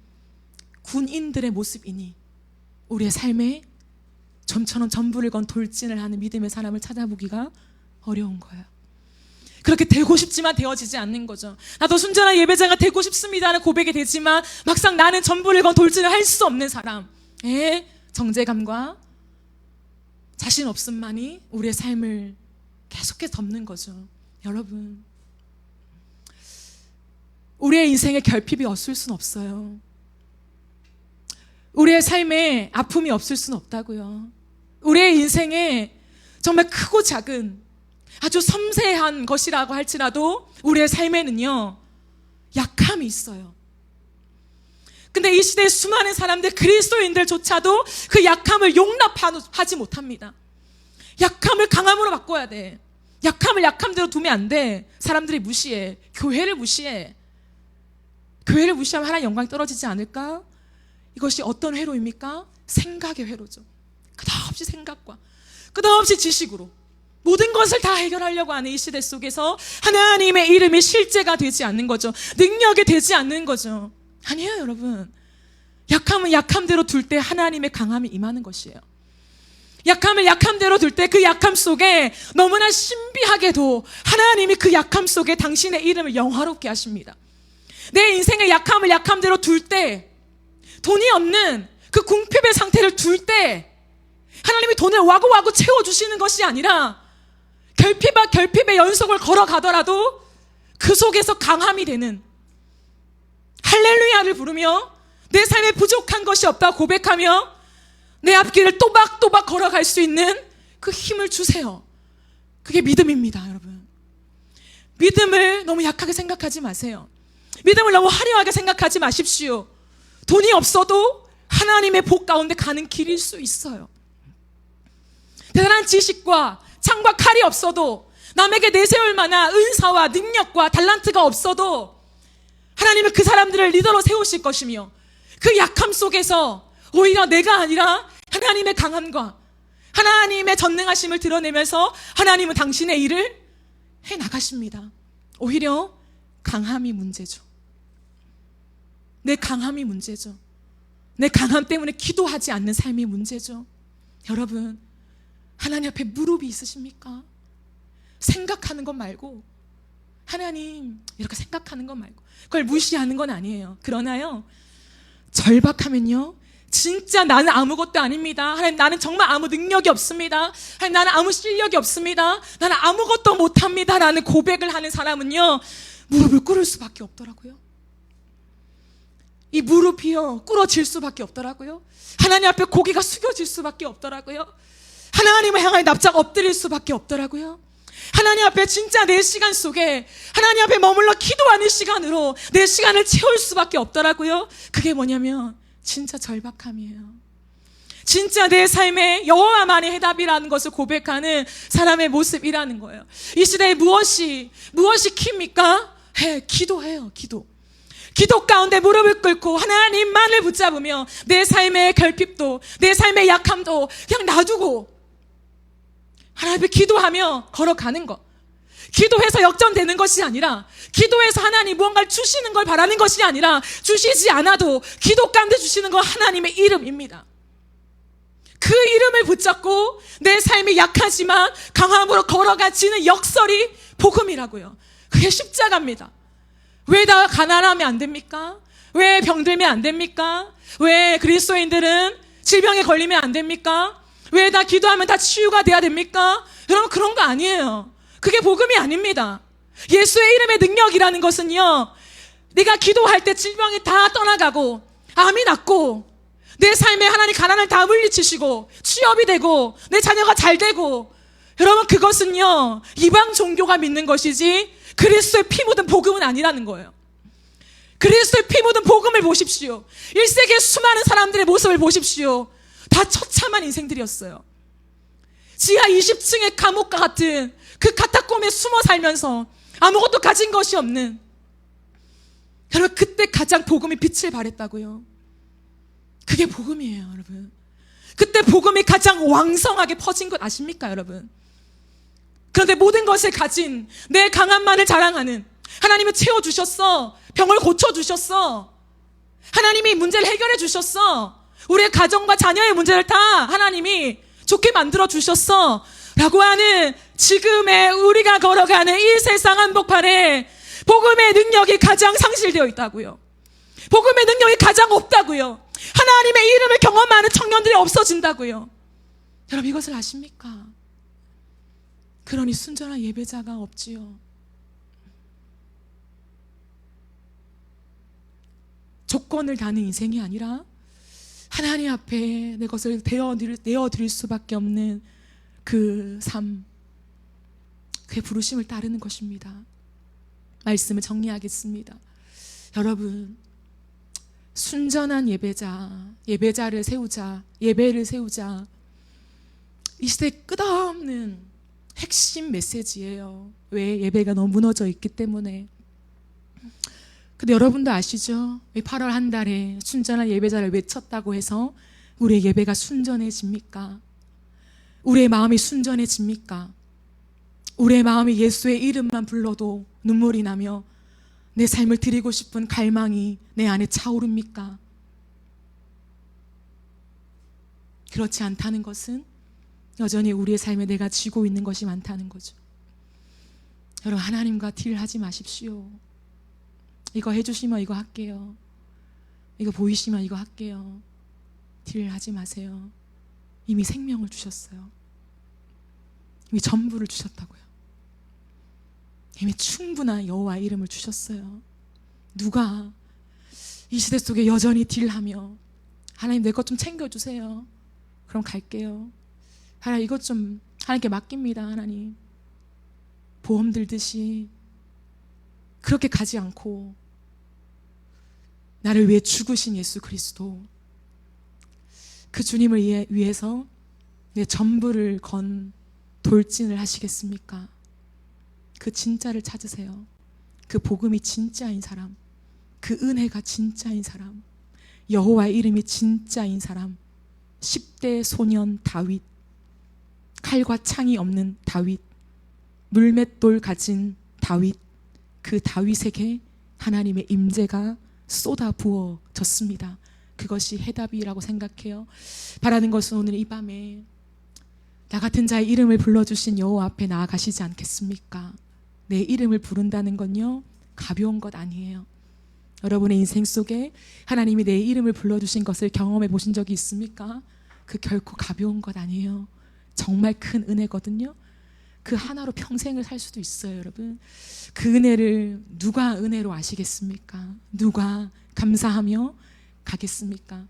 군인들의 모습이니 우리의 삶에 좀처럼 전부를 건 돌진을 하는 믿음의 사람을 찾아보기가 어려운 거예요. 그렇게 되고 싶지만 되어지지 않는 거죠. 나도 순전한 예배자가 되고 싶습니다는 고백이 되지만 막상 나는 전부를 건 돌진을 할 수 없는 사람, 정죄감과 자신 없음만이 우리의 삶을 계속해서 덮는 거죠. 여러분, 우리의 인생에 결핍이 없을 수는 없어요. 우리의 삶에 아픔이 없을 수는 없다고요. 우리의 인생에 정말 크고 작은 아주 섬세한 것이라고 할지라도 우리의 삶에는요, 약함이 있어요. 근데 이 시대의 수많은 사람들, 그리스도인들조차도 그 약함을 용납하지 못합니다. 약함을 강함으로 바꿔야 돼. 약함을 약함대로 두면 안 돼. 사람들이 무시해. 교회를 무시해. 교회를 무시하면 하나님 영광이 떨어지지 않을까? 이것이 어떤 회로입니까? 생각의 회로죠. 끝없이 생각과 끝없이 지식으로 모든 것을 다 해결하려고 하는 이 시대 속에서 하나님의 이름이 실제가 되지 않는 거죠. 능력이 되지 않는 거죠. 아니에요, 여러분. 약함은 약함대로 둘 때 하나님의 강함이 임하는 것이에요. 약함을 약함대로 둘 때 그 약함 속에 너무나 신비하게도 하나님이 그 약함 속에 당신의 이름을 영화롭게 하십니다. 내 인생의 약함을 약함대로 둘 때, 돈이 없는 그 궁핍의 상태를 둘 때 하나님이 돈을 와구와구 채워주시는 것이 아니라 결핍과 결핍의 연속을 걸어가더라도 그 속에서 강함이 되는, 할렐루야를 부르며 내 삶에 부족한 것이 없다고 고백하며 내 앞길을 또박또박 걸어갈 수 있는 그 힘을 주세요. 그게 믿음입니다, 여러분. 믿음을 너무 약하게 생각하지 마세요. 믿음을 너무 화려하게 생각하지 마십시오. 돈이 없어도 하나님의 복 가운데 가는 길일 수 있어요. 대단한 지식과 창과 칼이 없어도, 남에게 내세울 만한 은사와 능력과 달란트가 없어도 하나님은 그 사람들을 리더로 세우실 것이며, 그 약함 속에서 오히려 내가 아니라 하나님의 강함과 하나님의 전능하심을 드러내면서 하나님은 당신의 일을 해나가십니다. 오히려 강함이 문제죠. 내 강함이 문제죠. 내 강함 때문에 기도하지 않는 삶이 문제죠. 여러분, 하나님 앞에 무릎이 있으십니까? 생각하는 것 말고, 하나님 이렇게 생각하는 것 말고, 그걸 무시하는 건 아니에요. 그러나요, 절박하면요, 진짜 나는 아무것도 아닙니다. 하나님, 나는 정말 아무 능력이 없습니다. 하나님, 나는 아무 실력이 없습니다. 나는 아무것도 못합니다 라는 고백을 하는 사람은요, 무릎을 꿇을 수밖에 없더라고요. 이 무릎이요, 꿇어질 수밖에 없더라고요. 하나님 앞에 고개가 숙여질 수밖에 없더라고요. 하나님을 향하여 납작 엎드릴 수밖에 없더라고요. 하나님 앞에 진짜 내 시간 속에 하나님 앞에 머물러 기도하는 시간으로 내 시간을 채울 수밖에 없더라고요. 그게 뭐냐면 진짜 절박함이에요. 진짜 내 삶에 여호와만이 해답이라는 것을 고백하는 사람의 모습이라는 거예요. 이 시대에 무엇이 킵니까? 기도해요. 기도 가운데 무릎을 꿇고 하나님만을 붙잡으며 내 삶의 결핍도, 내 삶의 약함도 그냥 놔두고 하나님 앞에 기도하며 걸어가는 것. 기도해서 역전되는 것이 아니라, 기도해서 하나님 무언가를 주시는 걸 바라는 것이 아니라, 주시지 않아도 기도 가운데 주시는 건 하나님의 이름입니다. 그 이름을 붙잡고 내 삶이 약하지만 강함으로 걸어가지는 역설이 복음이라고요. 그게 십자가입니다. 왜 다 가난하면 안 됩니까? 왜 병들면 안 됩니까? 왜 그리스도인들은 질병에 걸리면 안 됩니까? 왜 다 기도하면 다 치유가 돼야 됩니까? 여러분, 그런 거 아니에요. 그게 복음이 아닙니다. 예수의 이름의 능력이라는 것은요, 네가 기도할 때 질병이 다 떠나가고 암이 낫고 내 삶에 하나님 가난을 다 물리치시고 취업이 되고 내 자녀가 잘 되고, 여러분, 그것은요 이방 종교가 믿는 것이지 그리스도의 피 묻은 복음은 아니라는 거예요. 그리스도의 피 묻은 복음을 보십시오. 1세기의 수많은 사람들의 모습을 보십시오. 다 처참한 인생들이었어요. 지하 20층의 감옥과 같은 그 카타콤에 숨어 살면서 아무것도 가진 것이 없는, 여러분, 그때 가장 복음이 빛을 발했다고요. 그게 복음이에요, 여러분. 그때 복음이 가장 왕성하게 퍼진 것 아십니까, 여러분? 그런데 모든 것을 가진 내 강함만을 자랑하는, 하나님이 채워주셨어, 병을 고쳐주셨어, 하나님이 문제를 해결해 주셨어. 우리의 가정과 자녀의 문제를 다 하나님이 좋게 만들어 주셨어 라고 하는 지금의 우리가 걸어가는 이 세상 한복판에 복음의 능력이 가장 상실되어 있다고요. 복음의 능력이 가장 없다고요. 하나님의 이름을 경험하는 청년들이 없어진다고요. 여러분 이것을 아십니까? 그러니 순전한 예배자가 없지요. 조건을 다는 인생이 아니라 하나님 앞에 내 것을 내어드릴 수밖에 없는 그 삶, 그의 부르심을 따르는 것입니다. 말씀을 정리하겠습니다. 여러분, 순전한 예배자를 세우자, 예배를 세우자. 이 시대에 끝없는 핵심 메시지예요. 왜? 예배가 너무 무너져 있기 때문에. 근데 여러분도 아시죠? 8월 한 달에 순전한 예배자를 외쳤다고 해서 우리의 예배가 순전해집니까? 우리의 마음이 순전해집니까? 우리의 마음이 예수의 이름만 불러도 눈물이 나며 내 삶을 드리고 싶은 갈망이 내 안에 차오릅니까? 그렇지 않다는 것은 여전히 우리의 삶에 내가 쥐고 있는 것이 많다는 거죠. 여러분, 하나님과 딜하지 마십시오. 이거 해주시면 이거 할게요. 이거 보이시면 이거 할게요. 딜하지 마세요. 이미 생명을 주셨어요. 이미 전부를 주셨다고요. 이미 충분한 여호와 이름을 주셨어요. 누가 이 시대 속에 여전히 딜하며 하나님 내 것 좀 챙겨주세요. 그럼 갈게요. 하나님 이것 좀 하나님께 맡깁니다. 하나님 보험 들듯이 그렇게 가지 않고 나를 위해 죽으신 예수 그리스도, 그 주님을 위해서 내 전부를 건 돌진을 하시겠습니까? 그 진짜를 찾으세요. 그 복음이 진짜인 사람, 그 은혜가 진짜인 사람, 여호와의 이름이 진짜인 사람, 10대 소년 다윗, 칼과 창이 없는 다윗, 물맷돌 가진 다윗, 그 다윗에게 하나님의 임재가 쏟아 부어졌습니다. 그것이 해답이라고 생각해요. 바라는 것은 오늘 이 밤에 나 같은 자의 이름을 불러주신 여호와 앞에 나아가시지 않겠습니까? 내 이름을 부른다는 건요 가벼운 것 아니에요. 여러분의 인생 속에 하나님이 내 이름을 불러주신 것을 경험해 보신 적이 있습니까? 그 결코 가벼운 것 아니에요. 정말 큰 은혜거든요. 그 하나로 평생을 살 수도 있어요. 여러분, 그 은혜를 누가 은혜로 아시겠습니까? 누가 감사하며 가겠습니까?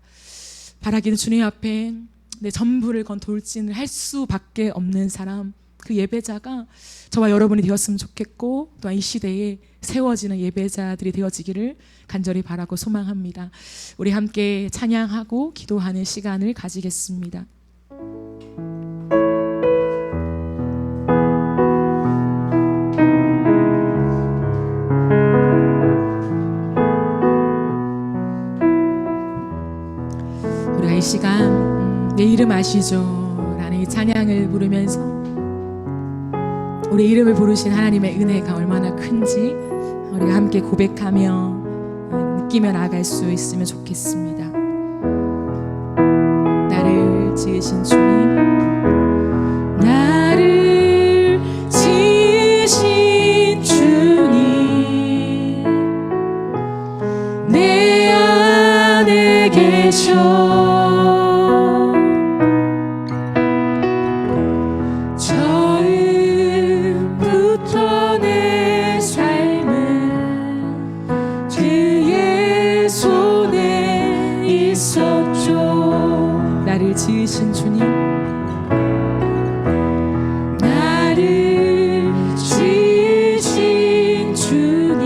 바라기는 주님 앞에 내 전부를 건 돌진을 할 수밖에 없는 사람, 그 예배자가 저와 여러분이 되었으면 좋겠고, 또한 이 시대에 세워지는 예배자들이 되어지기를 간절히 바라고 소망합니다. 우리 함께 찬양하고 기도하는 시간을 가지겠습니다. 우리가 이 시간 내 이름 아시죠? 라는 이 찬양을 부르면서 우리 이름을 부르신 하나님의 은혜가 얼마나 큰지 우리가 함께 고백하며 느끼며 나아갈 수 있으면 좋겠습니다. 나를 지으신 주님, 나를 지으신 주님, 내 안에 계셔. 지으신 주님, 나를 지으신 주님,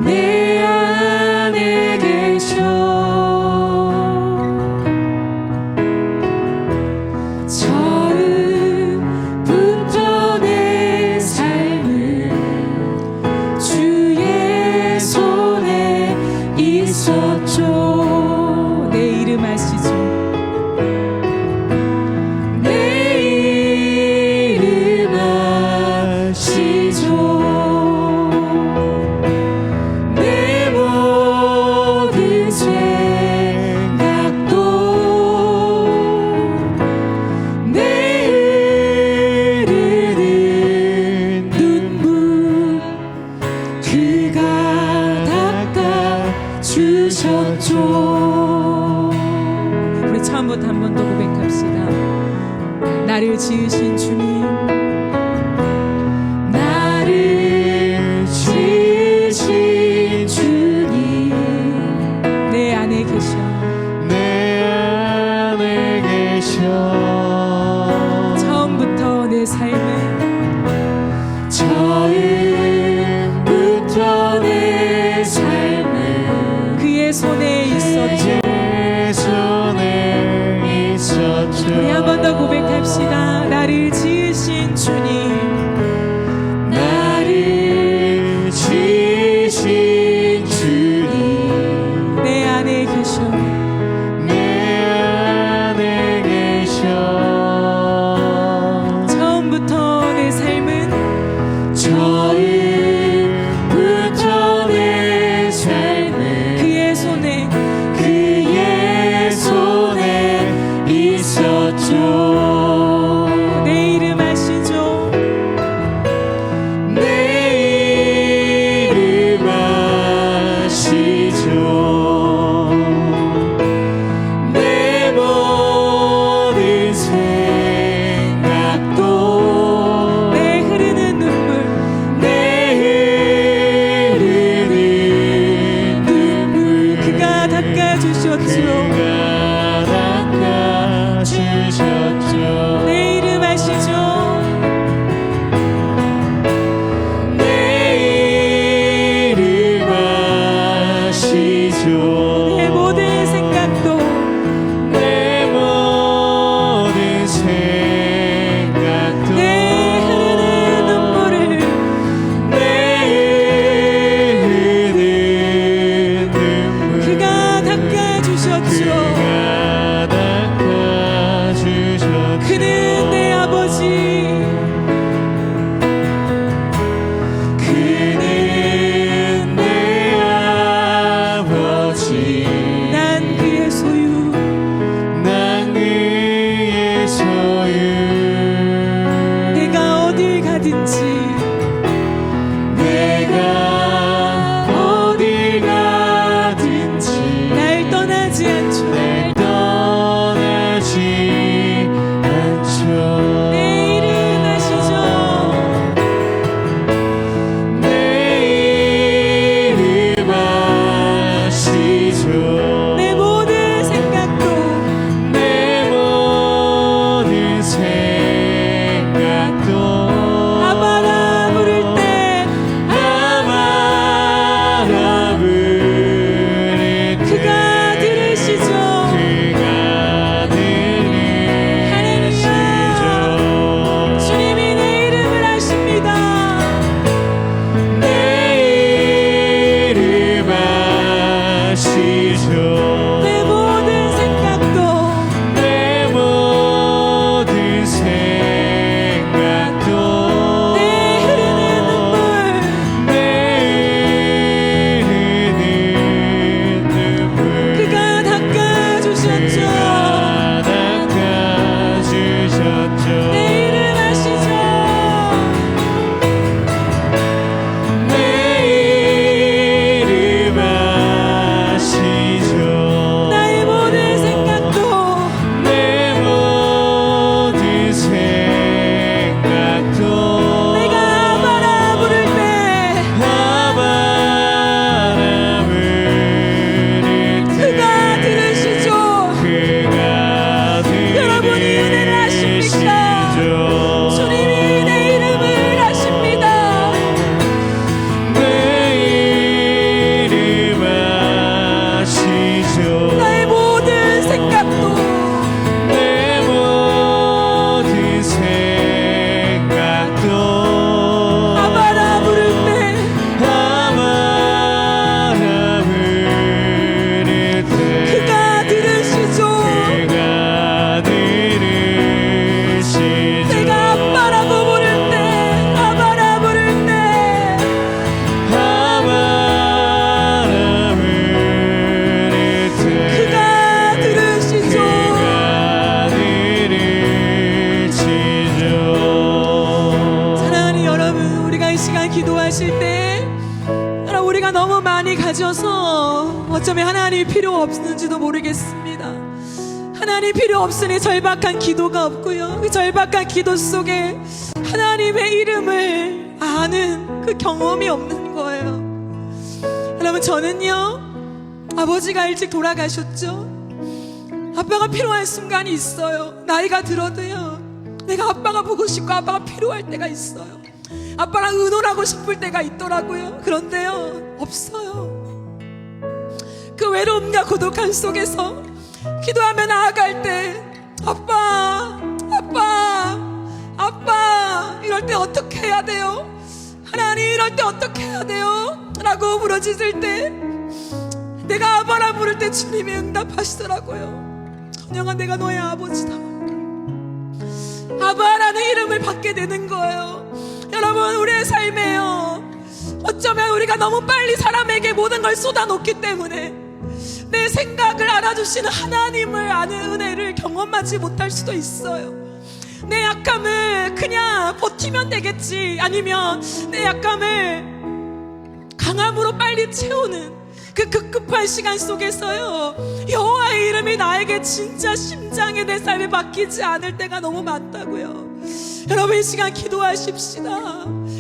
내 안에 계셔. 처음부터 내 삶은 주의 손에 있었죠. 내 이름 아시죠? 내 이름 아시죠? 내 고백합시다. 나를 지으신 주님, 나를 지으신 주님, 내 안에 계셔, 내 안에 계셔. 처음부터 내 삶은, 처음부터 내 삶은 그의 손에 있었죠. 그의 손에 있었죠. 우리 한 번 더 고백합시다. 나를 지으신 주님, 나를 지으신 주님, 내 안에 계셔, 내 안에 계셔. 처음부터 내 삶은, 처음부터 내 삶은 그의 손에 그의 손에 있었죠. 내 이름 아시죠? 내 이름 아시죠. 내 모든 생각도 내 흐르는 눈물, 내 흐르는 눈물 그가 닦아주셨죠. 그가 닦아주셨죠. 내 이름 아시죠? 내 이름 아시죠. 내 모든 생각도 내 모든 생각도 내 흐르는 눈물을 내 흐르는 눈물 그가 닦아주셨죠. 그가 닦아주셨죠. 그는 내 아버지, 그는 내 아버지, 난 그의 소유, 난 그의 소유. 내가 어딜 가든지 내가 어딜 가든지 날 떠나지 않죠. 날 떠나지 않죠. 내 이름 아시죠? 내 이름 아시죠. 내 모든 생각도 내 모든 생각도 아바라 부를 때 아마라 부를 때 그가 들으시죠. 그가 들으시죠. 주님이 내 이름을 아십니다. 내 이름 아시죠. 내 모든 생각도 내 모든 생각도 내 흐르는 눈물 내 흐르는 눈물 그가 닦아주셨죠. 그가 닦아주셨죠. 내 이름 아시죠? 내 이름 아시죠. 나의 모든 생각도 내 모든 생각도 내가 아바라 부를 때 아바라 부를 때 그가 들으시죠. 그가 여러분이 은혜를 아십니까? 들으시죠. 주님이 내 이름을 아십니다. 내 이름 아시죠. 나의 모든 생각도 내 모든 생각도 아바라 부를 때 아마라 부를 때 그가 들으시죠. 그가 들으시죠. 내가 아빠라고 부를 때 아바라 부를 때 아마라 부를 때 그가 들으시죠. 그가 들으시죠. 사랑하는 여러분, 우리가 이 시간 기도하실 때 여러분, 우리가 너무 많이 가져서 어쩌면 하나님이 필요 없는지도 모르겠습니다. 하나님 필요 없으니 절박한 기도가 없고요. 그 절박한 기도 속에 하나님의 이름을 아는 그 경험이 없는 거예요. 여러분, 저는요, 아버지가 일찍 돌아가셨죠. 아빠가 필요한 순간이 있어요. 나이가 들어도요, 내가 아빠가 보고 싶고 아빠가 필요할 때가 있어요. 아빠랑 의논하고 싶을 때가 있더라고요. 그런데요, 없어요. 그 외로움과 고독함 속에서 기도하며 나아갈 때 아빠, 아빠, 아빠, 이럴 때 어떻게 해야 돼요? 하나님, 이럴 때 어떻게 해야 돼요? 라고 부르짖을 때, 내가 아바라 부를 때 주님이 응답하시더라고요. 선영아, 내가 너의 아버지다. 아바라는 이름을 받게 되는 거예요. 여러분, 우리의 삶에요, 어쩌면 우리가 너무 빨리 사람에게 모든 걸 쏟아놓기 때문에 내 생각을 알아주시는 하나님을 아는 은혜를 경험하지 못할 수도 있어요. 내 약함을 그냥 버티면 되겠지, 아니면 내 약함을 강함으로 빨리 채우는 그 급급한 시간 속에서요, 여호와의 이름이 나에게 진짜 심장에 내 삶에 박히지 않을 때가 너무 많다고요. 여러분, 이 시간 기도하십시다.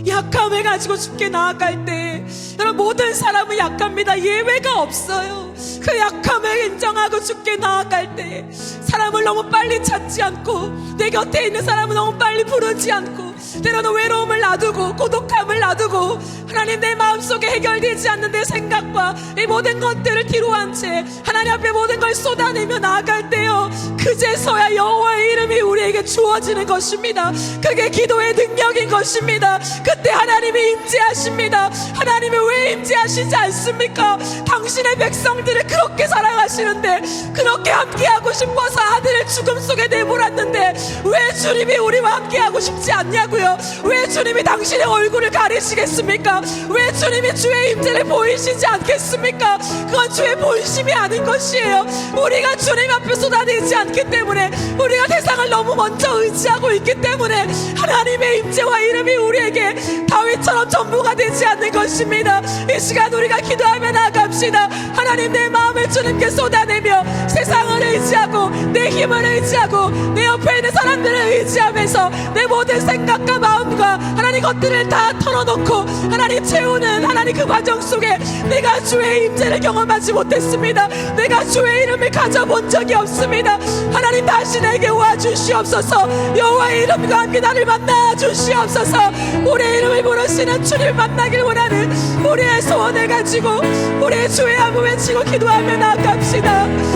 약함을 가지고 주께 나아갈 때, 여러분, 모든 사람은 약합니다. 예외가 없어요. 그 약함을 인정하고 주께 나아갈 때 사람을 너무 빨리 찾지 않고, 내 곁에 있는 사람을 너무 빨리 부르지 않고, 때로는 외로움을 놔두고 고독함을 놔두고 하나님, 내 마음속에 해결되지 않는 내 생각과 이 모든 것들을 뒤로 한 채 하나님 앞에 모든 걸 쏟아내며 나아갈 때요, 그제서야 여호와의 이름이 우리에게 주어지는 것입니다. 그게 기도의 능력인 것입니다. 그때 하나님이 임재하십니다. 하나님이 왜 임재하시지 않습니까? 당신의 백성들을 그렇게 사랑하시는데, 그렇게 함께하고 싶어서 아들을 죽음 속에 내몰았는데 왜 주님이 우리와 함께하고 싶지 않냐고요? 왜 주님이 당신의 얼굴을 가리시겠습니까? 왜 주님이 주의 임재를 보이시지 않겠습니까? 그건 주의 본심이 아닌 것이에요. 우리가 주님 앞에 쏟아내지 않기 때문에, 우리가 세상을 너무 먼저 의지하고 있기 때문에 하나님의 임재와 이름이 우리에게 다윗처럼 전부가 되지 않는 것입니다. 이 시간 우리가 기도하며 나아갑시다. 하나님, 내 마음을 주님께 쏟아내며 세상을 의지하고 내 힘을 의지하고 내 옆에 있는 사람들을 의지하면서 내 모든 생각과 마음과 하나님 것들을 다 털어놓고 하나님 채우는 하나님 그 과정 속에 내가 주의 임재를 경험하지 못했습니다. 내가 주의 이름을 가져본 적이 없습니다. 하나님, 다시 내게 와 주시옵소서. 여호와의 이름과 함께 나를 만나 주시옵소서. 우리의 이름을 부르시는 주님을 만나길 원하는 우리의 소원을 가지고 우리의 주의 한번 외치고 기도하며 나아갑시다.